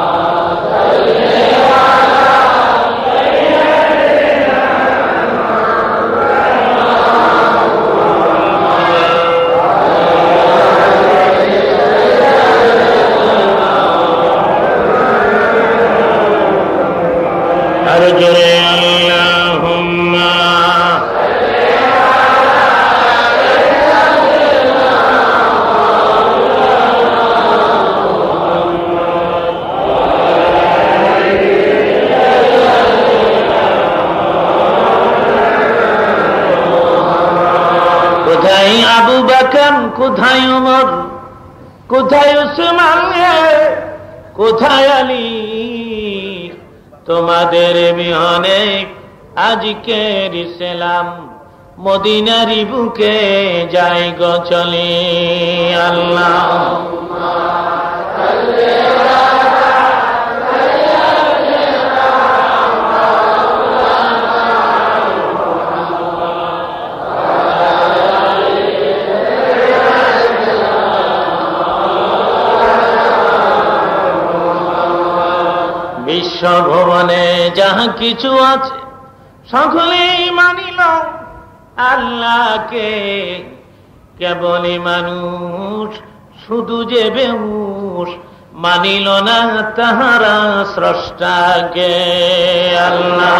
কোথায় উমর, কোথায় উসমান, কোথায় আলী, তোমাদের বিহনে আজকের ইসলাম মদিনারি বুকে যাই গো চলে। আল্লাহুম্মা সাল্লি বিশ্বভুবনে যাহা কিছু আছে সকলেই মানিল আল্লাহকে, কেবলই মানুষ শুধু যে বেহুশ মানিল না তাহারা স্রষ্টাকে। আল্লাহ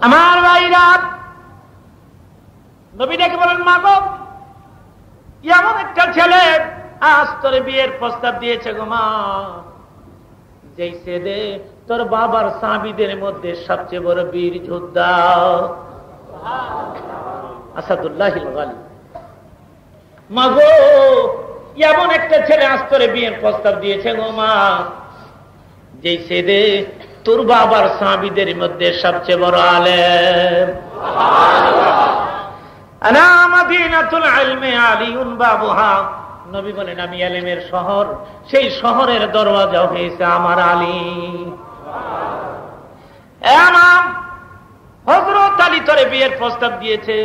আমার নবী ডেকে বলেন, মা গো, এমন একটা ছেলে আজ তোর বিয়ের প্রস্তাব দিয়েছে গো মা, যেই ছেলে তোর বাবার সাহাবীদের মধ্যে সবচেয়ে বড় বীর যোদ্ধা আসাদুল্লাহিল গালিব। মা গো, এমন একটা ছেলে আজ তোর বিয়ের প্রস্তাব দিয়েছে গো মা, যেই ছেলে তোর বাবার সাহাবীদের মধ্যে সবচেয়ে বড় আলেম। আনা মাদিনাতুল ইলমি আলিউন বাবুহা, নবী বলেন আমি ইলমের শহর, সেই শহরের দরওয়াজা হয়েছে আমার আলী। এমাম হযরত আলী তোরে বিয়ের প্রস্তাব দিয়েছে।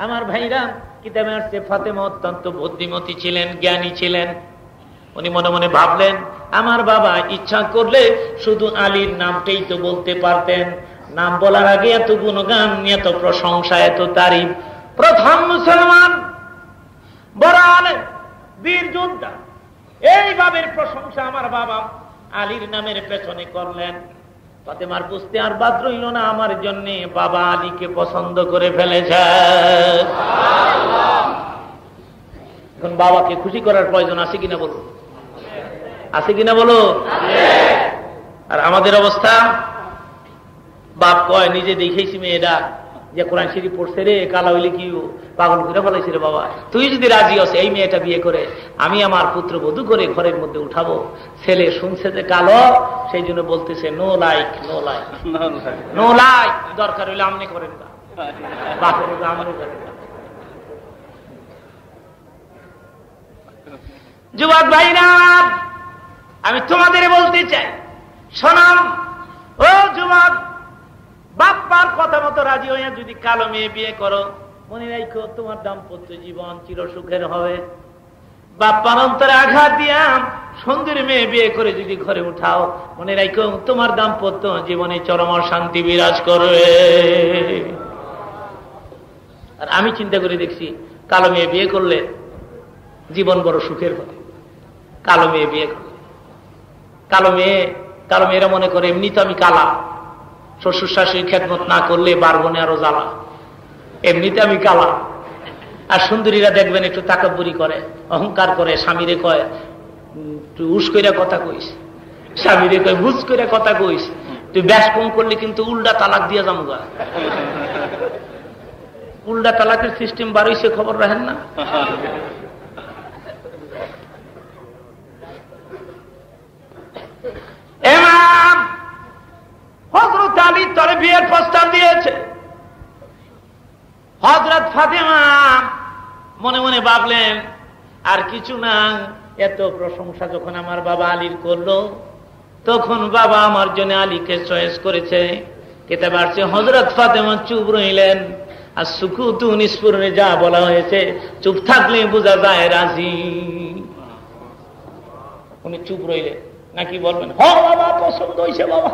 আমার ভাইরা, কিতাবে আসছে ফাতেমা অত্যন্ত বুদ্ধিমতী ছিলেন, জ্ঞানী ছিলেন। উনি মনে মনে ভাবলেন, আমার বাবা ইচ্ছা করলে শুধু আলীর নামটাই তো বলতে পারতেন, নাম বলার আগে এত গুণগান, এত প্রশংসা, এত তারিফ। প্রথম মুসলমান, বড় আলেম, বীর যোদ্ধা, এইভাবে প্রশংসা আমার বাবা আলীর নামের পেছনে করলেন। ফাতেমার বুঝতে আর বাদ রইল না, আমার জন্য বাবা আলীকে পছন্দ করে ফেলেছে। এখন বাবাকে খুশি করার প্রয়োজন আছে কিনা বলো, আছে কিনা বলো। আর আমাদের অবস্থা, বাপ কয় নিজে দেখেছি মেয়েটা যে কোরআন শরীফ পড়ছে রে, কালা হইলে কি পাগল করে ফেলাইছে রে বাবা, তুই যদি রাজি আছে এই মেয়েটা বিয়ে করে আমি আমার পুত্র বধূ করে ঘরের মধ্যে উঠাবো। ছেলে শুনছে যে কালো, সেই জন্য বলতেছে no like, no like, no like. দরকার হইলে আমনে করেন না, বাপের আমনে করেন না। যুবক ভাইরা, আমি তোমাদের বলতে চাই, শোনাম ও যুবক, বাপ্পার কথা মতো রাজি হইয়া যদি কালো মেয়ে বিয়ে করো, মনে রাখো তোমার দাম্পত্য জীবন চিরসুখের হবে। বাপ্পার অন্তরে আঘাত দিয়া সুন্দর মেয়ে বিয়ে করে যদি ঘরে উঠাও, মনে রাখো তোমার দাম্পত্য জীবনে চরম শান্তি বিরাজ করবে। আর আমি চিন্তা করে দেখছি, কালো মেয়ে বিয়ে করলে জীবন বড় সুখের হবে। কালো মেয়ে বিয়ে করলে, কালো মেয়েরা মনে করে এমনি তো আমি কালা, শ্বশুর শাশুড়ি খেদমত না করলে বারবনে আরো জ্বালা, এমনিতে আমি কালা। আর সুন্দরীরা দেখবেন একটু তাকাব্বুরি করে, অহংকার করে, স্বামীরে কয় তুই উস কইরা কথা কইস, স্বামীরে কয় বুঝ কইরা কথা কইস, তুই ব্যাস কম করলে কিন্তু উল্টা তালাক দিয়ে যামগা। উল্টা তালাকের সিস্টেম বাড়ইছে, খবর রাখেন না। হযরত আলী তোরে বিয়ের প্রস্তাব দিয়েছে। হযরত ফাতেমা মনে মনে ভাবলেন আর কিছু না, এত প্রশংসা যখন আমার বাবা আলীর করলো, তখন বাবা আমার জন্য আলীকে চয়েস করেছে। কিতাবে আছে হযরত ফাতেমা চুপ রইলেন। আর সুকুতু নিষ্পুরনে যা বলা হয়েছে, চুপ থাকলে বোঝা যায় রাজি। উনি চুপ রইলেন, নাকি বলবেন হ বাবা পছন্দ হয়েছে বাবা।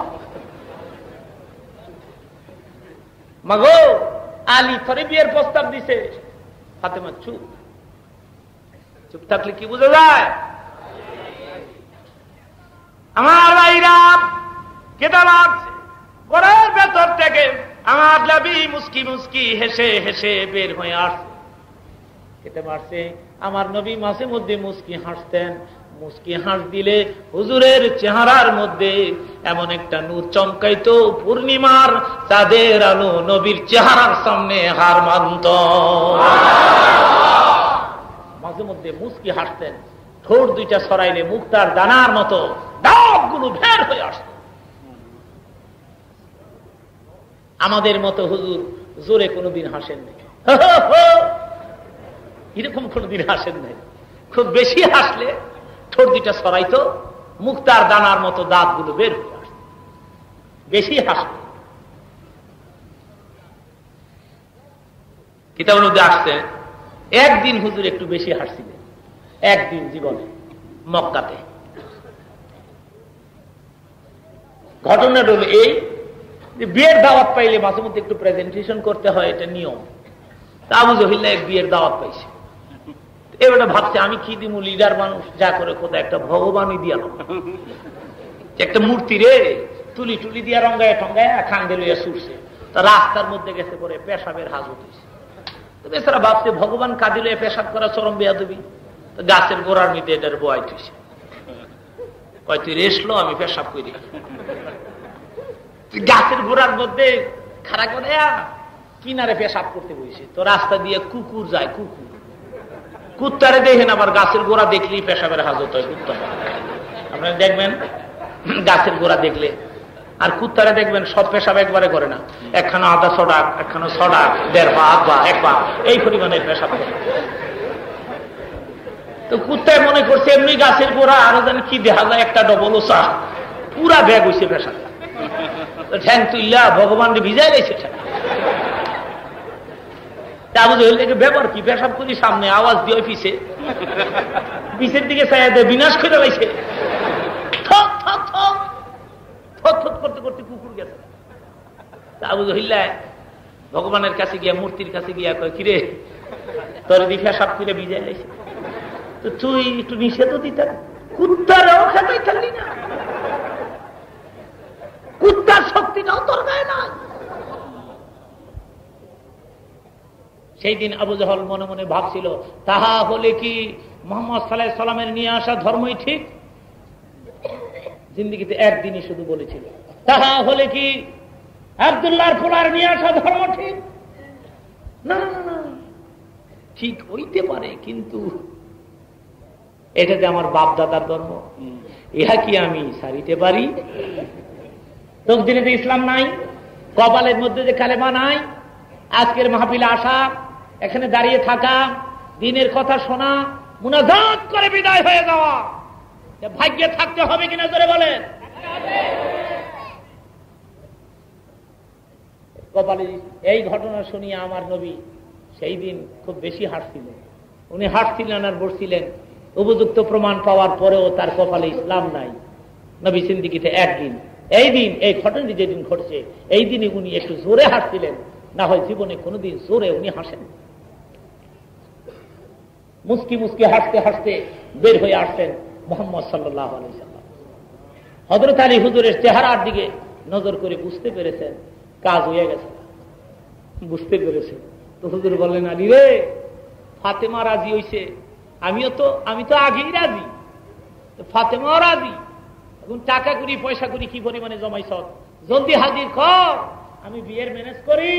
মাগো, আলী তোরে বিয়ের প্রস্তাব দিছে। ফাতেমা চুপ। চুপ থাকলে কি বোঝা যায়? আমার ভাইরা, কেদার আছে ঘরের ভেতর থেকে আমার নবী মুস্কি মুস্কি হেসে হেসে বের হয়ে আসছে। খেতে পারছে আমার নবী মাঝে মধ্যে মুস্কি হাসতেন। মুস্কি হাস দিলে হুজুরের চেহারার মধ্যে এমন একটা নূর চমকাইতো, পূর্ণিমার চাঁদের আলো নবীর চেহারার সামনে হার মানত। মাঝে মধ্যে মুস্কি হাসতেন, ঠোঁট দুইটা সরাইলে মুক্তার দানার মতো দাগগুলো বের হয়ে আসত। আমাদের মতো হুজুর জোরে কোনোদিন হাসেন নাই, এরকম কোনোদিন হাসেন নাই। খুব বেশি হাসলে ঠোঁট দুইটা সরাইতো, মুক্তার দানার মতো দাঁতগুলো বের হয়ে আসত। বেশি হাসলে কিতাবের মধ্যে আসছে একদিন হুজুর একটু বেশি হাসছিলেন। একদিন জীবনে মক্কাতে ঘটনা হল এই যে বিয়ের দাওয়াত পাইলে মাঝে মধ্যে একটু প্রেজেন্টেশন করতে হয়, এটা নিয়ম। তা আবু জহিল এক বিয়ের দাওয়াত পাইছে। এবারে ভাবছে আমি কি দিমু, লিডার মানুষ, যা করে কোথায় একটা ভগবানই দিয়া একটা মূর্তি রে, তুলি টুলি দিয়া রঙ্গায় টঙ্গায় খান্দে লইয়া ছুটছে। তা রাস্তার মধ্যে গেছে পরে পেশাবের হাজত হয়েছে। বেচারা ভাবছে ভগবান কাঁদিলে পেশাব করা চরম বেয়াদবি, গাছের গোড়ার মধ্যে এটার বয় তুইছে, কয় তুই রেসলো আমি পেশাব করি। গাছের গোড়ার মধ্যে খাড়া করে কিনারে পেশাব করতে বসে, তো রাস্তা দিয়ে কুকুর যায়, কুকুর কুত্তারে দেখেন, আবার গাছের গোড়া দেখলেই পেশাবের হাজত হয় কুত্তা। আপনারা দেখবেন গাছের গোড়া দেখলে, আর কুত্তারে দেখবেন সব পেশাব একবারে করে না, একখানা আধা ছড়াক, একখানা ছড়াক, 1.5 ভাগ বা 1 ভাগ এই পরিমাণের পেশাব করে। তো কুত্তায় মনে করছে এমনি গাছের গোড়া আরো যেন কি দেখা যায় একটা ডবল ওষা, পুরা ব্যাগ হয়েছে পেশাব। ঠ্যাং তুইলা ভগবান ভিজাই গেছে। ব্যাপার কি, পেশাব করি সামনে আওয়াজ দিয়ে পিছে, পিছের দিকে চাইয়া দেয় বিনাশ করে লাইছে, করতে করতে কুকুর গেছে। আবু জহিল্লায় ভগবানের কাছে গিয়া, মূর্তির কাছে গিয়া কয়, কিরে তোর দি পেশাব করে ভিজাই লাইছে, তো তুই একটু নিষেধ দিতেন, কুত্তারাও খেতাই থাকলি না, কুত্তার শক্তিটাও তোর গায়ে না। সেই দিন আবু জাহল মনে মনে ভাবছিল, তাহা হলে কি মুহাম্মদ সাল্লাল্লাহু আলাইহি সাল্লামের নিয়ে আসা ধর্মই ঠিক? জিন্দেগিতে একদিনই শুধু বলেছিল, তাহা হলে কি আব্দুল্লাহর ফুলার নিয়ে আসা ধর্ম ঠিক? না না না, ঠিক হইতে পারে, কিন্তু এটা যে আমার বাপ দাদার ধর্ম, ইহা কি আমি ছাড়িতে পারি? তকদিরে যে ইসলাম নাই, কপালের মধ্যে যে কালেমা নাই, আজকের মাহফিলে আসা, এখানে দাঁড়িয়ে থাকা, দিনের কথা শোনা, মুনাজাত করে বিদায় হয়ে যাওয়া, ভাগ্যে থাকতে হবে কিনা জোরে বলেন। কপালে এই ঘটনা শুনিয়ে আমার নবী সেই দিন খুব বেশি হাসছিলেন। উনি হাসছিলেন আর বসছিলেন, উপযুক্ত প্রমাণ পাওয়ার পরেও তার কপালে ইসলাম নাই। নবী সিন্দিকিতে একদিন, এই দিন, এই ঘটনাটি যেদিন ঘটছে এই দিনই উনি একটু জোরে হাসছিলেন, না হয় জীবনে কোনোদিন জোরে উনি হাসেন। মুস্কি মুস্কি হাসতে হাসতে বের হয়ে আসছেন মুহাম্মদ সাল্লাল্লাহু আলাইহি সাল্লাম। হযরত আলী হুজুরের চেহারার দিকে নজর করে বুঝতে পেরেছেন কাজ হয়ে গেছে, বুঝতে পেরেছেন। তো হুজুর বললেন, আলী রে, ফাতেমা রাজি হইছে, আমি তো আগেই রাজি, ফাতেমাও রাজি, এখন টাকা করি পয়সা করি কি পরিমাণে জমাইছ, জলদি হাজির কর, আমি বিয়ের ম্যানেজ করি।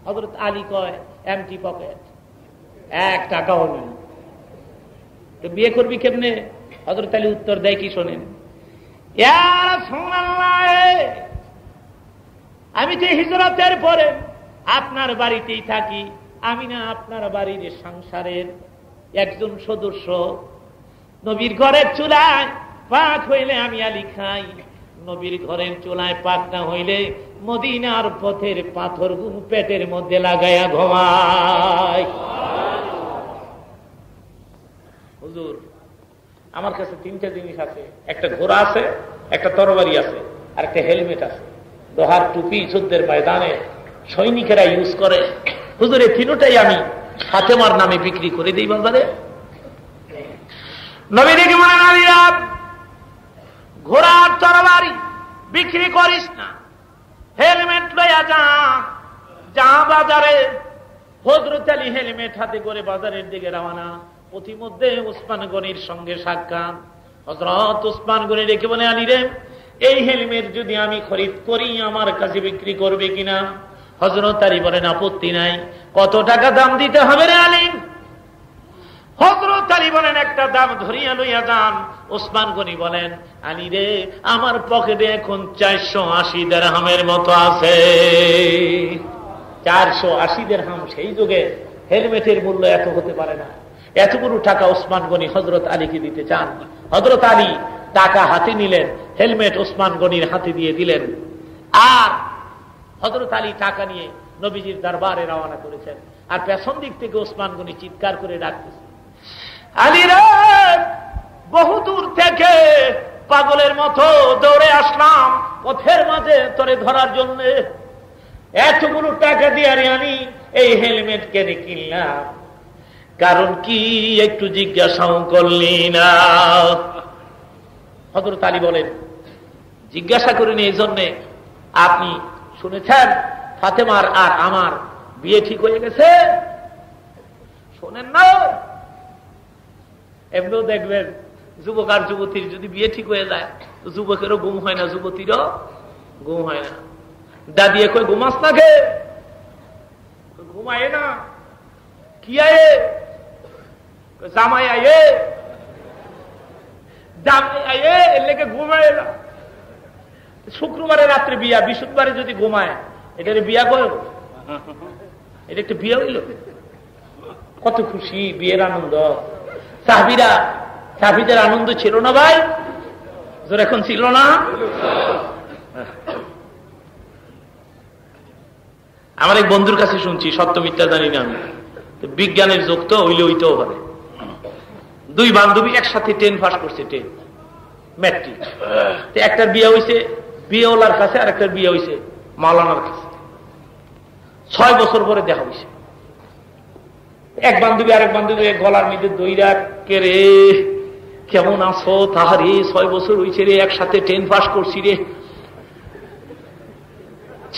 হযরত আলী কয়, এমটি পকেট, 1 টাকাও নেই, তো বিয়ে করবি কেমনে? হযরত আলী উত্তর দেয় কি শোনেন, ইয়া রাসূলুল্লাহ, আমি তো হিজরতের পরে আপনার বাড়িতেই থাকি, আমি না আপনার বাড়ির সংসারের একজন সদস্য। নবীর ঘরের চুলায় পাক হইলে আমি আলী খাই, নবীর ঘরের চুলায় পাক না হইলে মদিনার পথের পাথর পেটের মধ্যে লাগাইয়া ঘুমাই। হুজুর, আমার কাছে 3টা জিনিস আছে, একটা ঘোড়া আছে, একটা তরবারি আছে, আর একটা হেলমেট আছে, লোহার টুপি যুদ্ধের ময়দানে সৈনিকেরা ইউজ করে। হুজুর, এই 3টাই আমি ফাতেমার নামে বিক্রি করে দিই বাজারে। নবী দেখে মনে না, ঘোড়ার তরবারি বিক্রি করিস না, হেলমেট লইয়া যা বাজারে। হযরত আলী হেলমেট হাতে করে বাজারের দিকে রওনা। পথিমধ্যে ওসমান গনির সঙ্গে সাক্ষাৎ। হযরত ওসমান গনি রেখে বলে, আলী রে, এই হেলমেট যদি আমি খরিদ করি আমার কাছে বিক্রি করবে কিনা? হযরত আলী বলেন, আপত্তি নাই। কত টাকা দাম দিতে হবে রে আলী? হযরত আলী বলেন, একটা দাম ধরিয়া লইয়া যান। ওসমান গনি বলেন, আলী রে, আমার পকেটে এখন 480 দিরহামের মতো আছে। 480 দিরহাম সেই যুগে হেলমেটের মূল্য এত হতে পারে না। এতগুলো টাকা ওসমান গনি হযরত আলীকে দিতে চান। হযরত আলী টাকা হাতে নিলেন, হেলমেট ওসমান গনির হাতে দিয়ে দিলেন, আর হযরত আলী টাকা নিয়ে নবীজির দরবারে রওনা করেছেন। আর পেছন দিক থেকে ওসমান গনি চিৎকার করে ডাকতেছে, আলী রে, বহুদূর থেকে পাগলের মতো দৌড়ে আসলাম পথের মাঝে তোরে ধরার জন্য। এতগুলো টাকা দিয়ে আমি এই হেলমেট কেনে কিনলাম, কারণ কি একটু জিজ্ঞাসাও করলি না? হযরত আলী বলেন, জিজ্ঞাসা করিনি এই জন্যে, আপনি শুনেছেন ফাতেমার আর আমার বিয়ে ঠিক হয়ে গেছে? শোনেন না, এমনিও দেখবেন যুবক আর যুবতীর যদি বিয়ে ঠিক হয়ে যায় তো যুবকেরও ঘুম হয় না, যুবতীরও ঘুম হয় না। দাদি কই ঘুমাস না গে? ঘুমায় না। কি আয়ে? জামাই আয়ে, জামাই আয়ে, এর লেগে ঘুমায় না। শুক্রবারে রাত্রে বিয়া, বৃহস্পতিবারে যদি ঘুমায় এটারে বিয়া করো, এটা একটা বিয়ে হইল। কত খুশি, বিয়ের আনন্দ। সাহাবীরা, সাহাবীদের আনন্দ ছিল না ভাই? জোর এখন ছিল না? আমার এক বন্ধুর কাছে শুনছি, সত্য মিথ্যা জানি না আমি, বিজ্ঞানের যোগ তো হইলে হইতেও পারে। দুই বান্ধবী একসাথে 10 পাস করছে, 10 ম্যাট্রিক। একটার বিয়ে হয়েছে বিয়েওয়ালার কাছে, আর একটার বিয়ে হয়েছে মাওলানার কাছে। 6 বছর পরে দেখা হয়েছে। এক বান্ধবী আরেক বান্ধবী গলার মধ্যে দইরা, কে রে কেমন আছো? তাহারে 6 বছর হয়েছে রে, একসাথে 10 পাস করছি রে,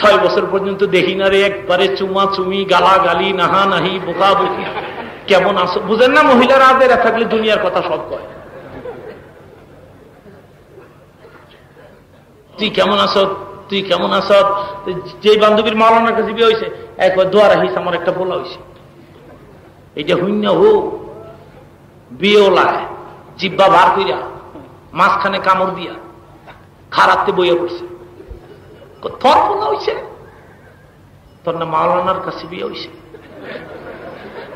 6 বছর পর্যন্ত দেখি না রে, একবারে চুমা চুমি, গালা গালি, নাহা নাহি, বোকা বকি, কেমন আছো? বুঝেন না, মহিলারা আদের থাকলে দুনিয়ার কথা সব কয়। তুই কেমন আছো, তুই কেমন আছ? যে বান্ধবীর মাওলানার কাছে বিয়ে হয়েছে, একবার দোয়া রাখিস, আমার একটা বলা হয়েছে। এইটা হইন না, হো বিয়েওলায় জিব্বা বার কইরা মাঝখানে কামড় দিয়া খারাপতে বইয়া পড়ছে। তোর বলা হয়েছে? তোর না মাওলানার কাছে বিয়ে হয়েছে?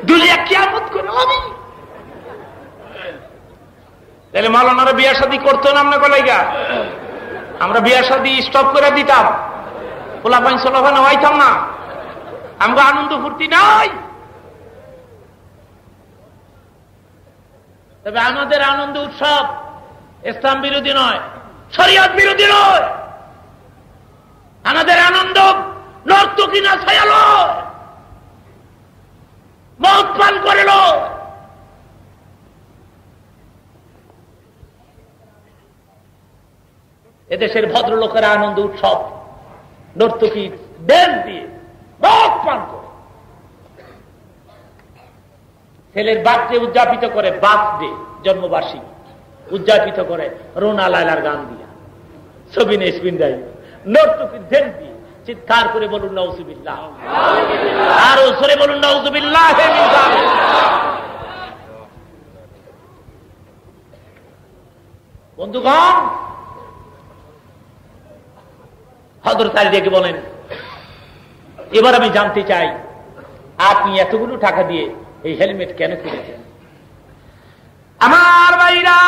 দুনিয়া কিয়ামত করে আমি তাহলে মাওলানারা বিয়া শাদী করতো না? আমরা কলাইগা আমরা বিয়া শাদী স্টপ করে দিতাম, পোলাপাইন সোলাপাইন হইতাম না, আমরা আনন্দ ফুর্তি নাই। তবে আমাদের আনন্দ উৎসব ইসলাম বিরোধী নয়, শরিয়ত বিরোধী নয়। আমাদের আনন্দ নর্তকী না ছায়াল, মদ পান করে লোক। এদেশের ভদ্রলোকেরা আনন্দ উৎসব নর্তকী ড্যান্স দিয়ে মদ পান করে, ছেলের বার্থডে উদযাপিত করে, বার্থডে জন্মবার্ষিকী উদযাপিত করে রোনা লায়লার গান দিয়া, ছবি নেই স্পিন দেয়, নর্তকীর ড্যান্স দিয়ে। চিৎকার করে বলুন নাউজুবিল্লাহ, আরো সরে বলুন নাউজুবিল্লাহ। বন্ধুগণ, হযরত আলী ডেকে বলেন, এবার আমি জানতে চাই আপনি এতগুলো টাকা দিয়ে এই হেলমেট কেন কিনেছেন? আমার ভাইরা,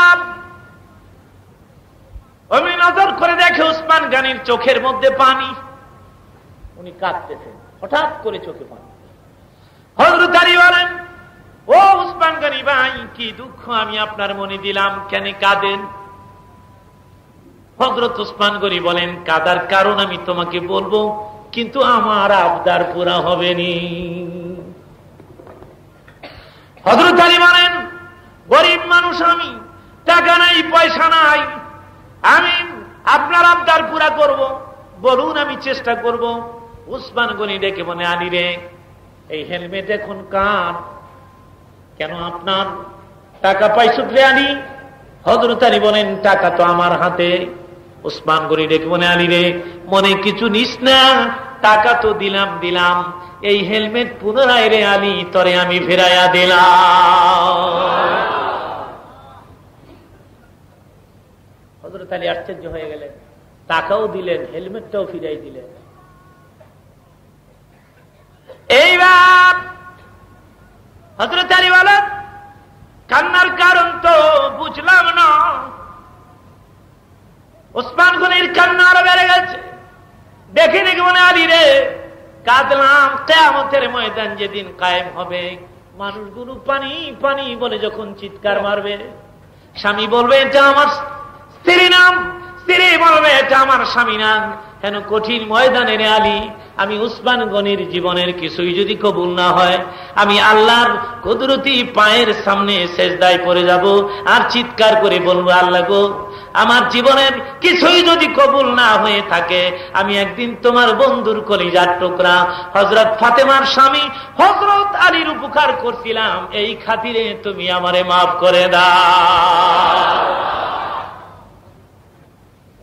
আমি নজর করে দেখে উসমান গনির চোখের মধ্যে পানি, উনি কাঁদতেছেন, হঠাৎ করে চোখে পানি। হযরত আলী বলেন, ও উসমান গনি ভাই, কি দুঃখ আমি আপনার মনে দিলাম, কেন কাঁদেন? হযরত উসমান গনি বলেন, কাঁদার কারণ আমি তোমাকে বলবো, কিন্তু আমার আবদার পুরা হবে নি। হযরত আলী বলেন, গরিব মানুষ আমি, টাকা নাই, পয়সা নাই, আমি আপনার আবদার পুরা করব, বলুন আমি চেষ্টা করব। উসমান গনি ডেকে বলে, আলী রে, এই হেলমেট এখন কার? কেন আপনার? টাকা পাইছো রে আলী? হযরত আলী বলেন, টাকা তো আমার হাতে। উসমান গনি ডেকে বলে, আলী রে, মনে কিছু নিস না, টাকা তো দিলাম, এই হেলমেট পুনরায় রে আলী তরে আমি ফেরাইয়া দিলাম। হযরত আলী আশ্চর্য হয়ে গেলেন, টাকাও দিলেন, হেলমেটটাও ফিরাই দিলেন। এইবার হযরত আলী বলেন, কান্নার কারণ তো বুঝলাম না। উসমান গনির কান্না আরো বেড়ে গেছে, দেখে দেখে মনে, আলী রে, কাঁদলাম, কিয়ামতের ময়দান যেদিন কায়েম হবে, মানুষগুলো পানি পানি বলে যখন চিৎকার মারবে, স্বামী বলবে এটা আমার স্ত্রী নাম, স্ত্রী বলবে এটা আমার স্বামী নাম, কেন কঠিন ময়দানে রে আলী, আমি উসমান গনির জীবনের কিছুই যদি কবুল না হয়, আমি আল্লাহর কুদরতি পায়ের সামনে সেজদায় পড়ে যাব আর চিৎকার করে বলবো, আল্লাহ গো, আমার জীবনের কিছুই যদি কবুল না হয়ে থাকে, আমি একদিন তোমার বন্ধুর কলিজার টুকরা হযরত ফাতেমার স্বামী হযরত আলীর উপকার করছিলাম, এই খাতিরে তুমি আমারে মাফ করে দাও।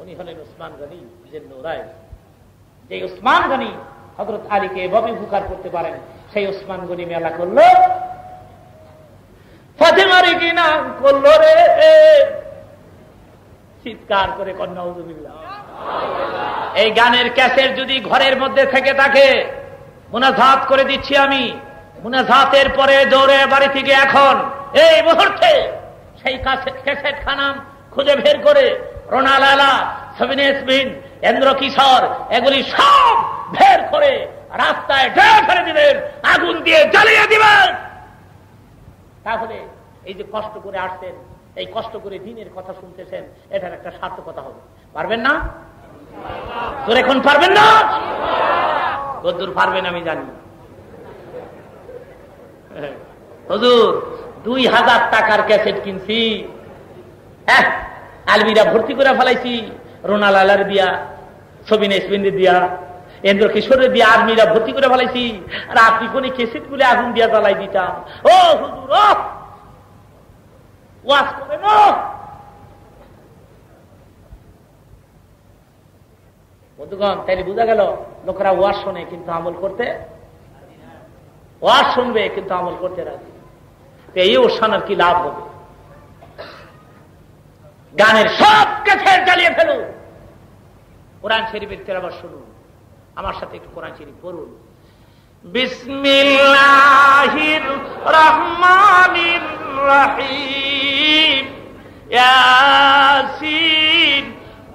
উনি হলেন উসমান গনি জিন্নুরাইন। যে উসমান গনি হযরত আলীকে এভাবে উপকার করতে পারেন, সেই উসমান গনি মেলা করলো, ফাতেমারে কিনা করলো রে, চিৎকার করে কন্যা উযুবিল্লাহ। এই গানের ক্যাসেট যদি ঘরের মধ্যে থেকে থাকে, মুনাজাত করে দিচ্ছি আমি, মুনাজাতের পরে দৌড়ে বাড়ি থেকে এখন এই মুহূর্তে সেই ক্যাসেট খানা খুঁজে বের করে রোনা লালা, সবিনে ইসমিন, এন্দ্র কিশোর, এগুলি সব বের করে রাস্তায় ফেলে দিবেন, আগুন দিয়ে জ্বালিয়ে দিবেন। তাহলে এই যে কষ্ট করে আসছেন, এই কষ্ট করে দিনের কথা শুনতেছেন, এটার একটা সার্থকতা হবে। পারবেন না? তোর এখন পারবেন না? কতদূর পারবেন আমি জানি। হুজুর 2000 টাকার ক্যাসেট কিনছি, আলমিরা ভর্তি করে ফেলাইছি, রোনা লালার দিয়া, সবিনে ইসমিনের দিয়া, এন্দ্র কিশোরের দিয়া আলমিরা ভর্তি করে ফেলাইছি, আর আপনি কোন ক্যাসেট গুলো আগুন দিয়া জ্বালাই দিতাম। ও হুজুর, ওয়াজ করে না, বন্ধুগণ, তাইলে বোঝা গেল লোকেরা ওয়াজ শোনে কিন্তু আমল করতে, ওয়াজ শুনবে কিন্তু আমল করতে রাজি। এই ওসানার কি লাভ হবে? গানের সব ক্যাসেট জ্বালিয়ে ফেলুন, কোরআন শরীফের তেলাওয়াত শুনুন, আমার সাথে একটু কোরআন শরীফ পড়ুন। বিসমিল্লাহির রহমানির রহিম, ইয়াসিন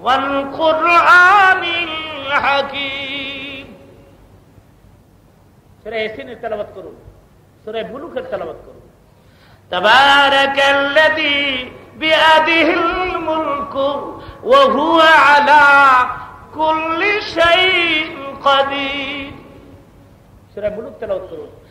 ওয়াল কুরআনিল হাকীম। সূরা ইয়াসিনের তেলাওয়াত করুন, সূরা বুলুকের তেলাওয়াত করুন। তাবারাকাল্লাযী বিয়াদিহিল মুলকু ওয়া হুয়া আলা কুল্লি শাইইন কাদির। সূরা বুলুক তেলাওয়াত করুন।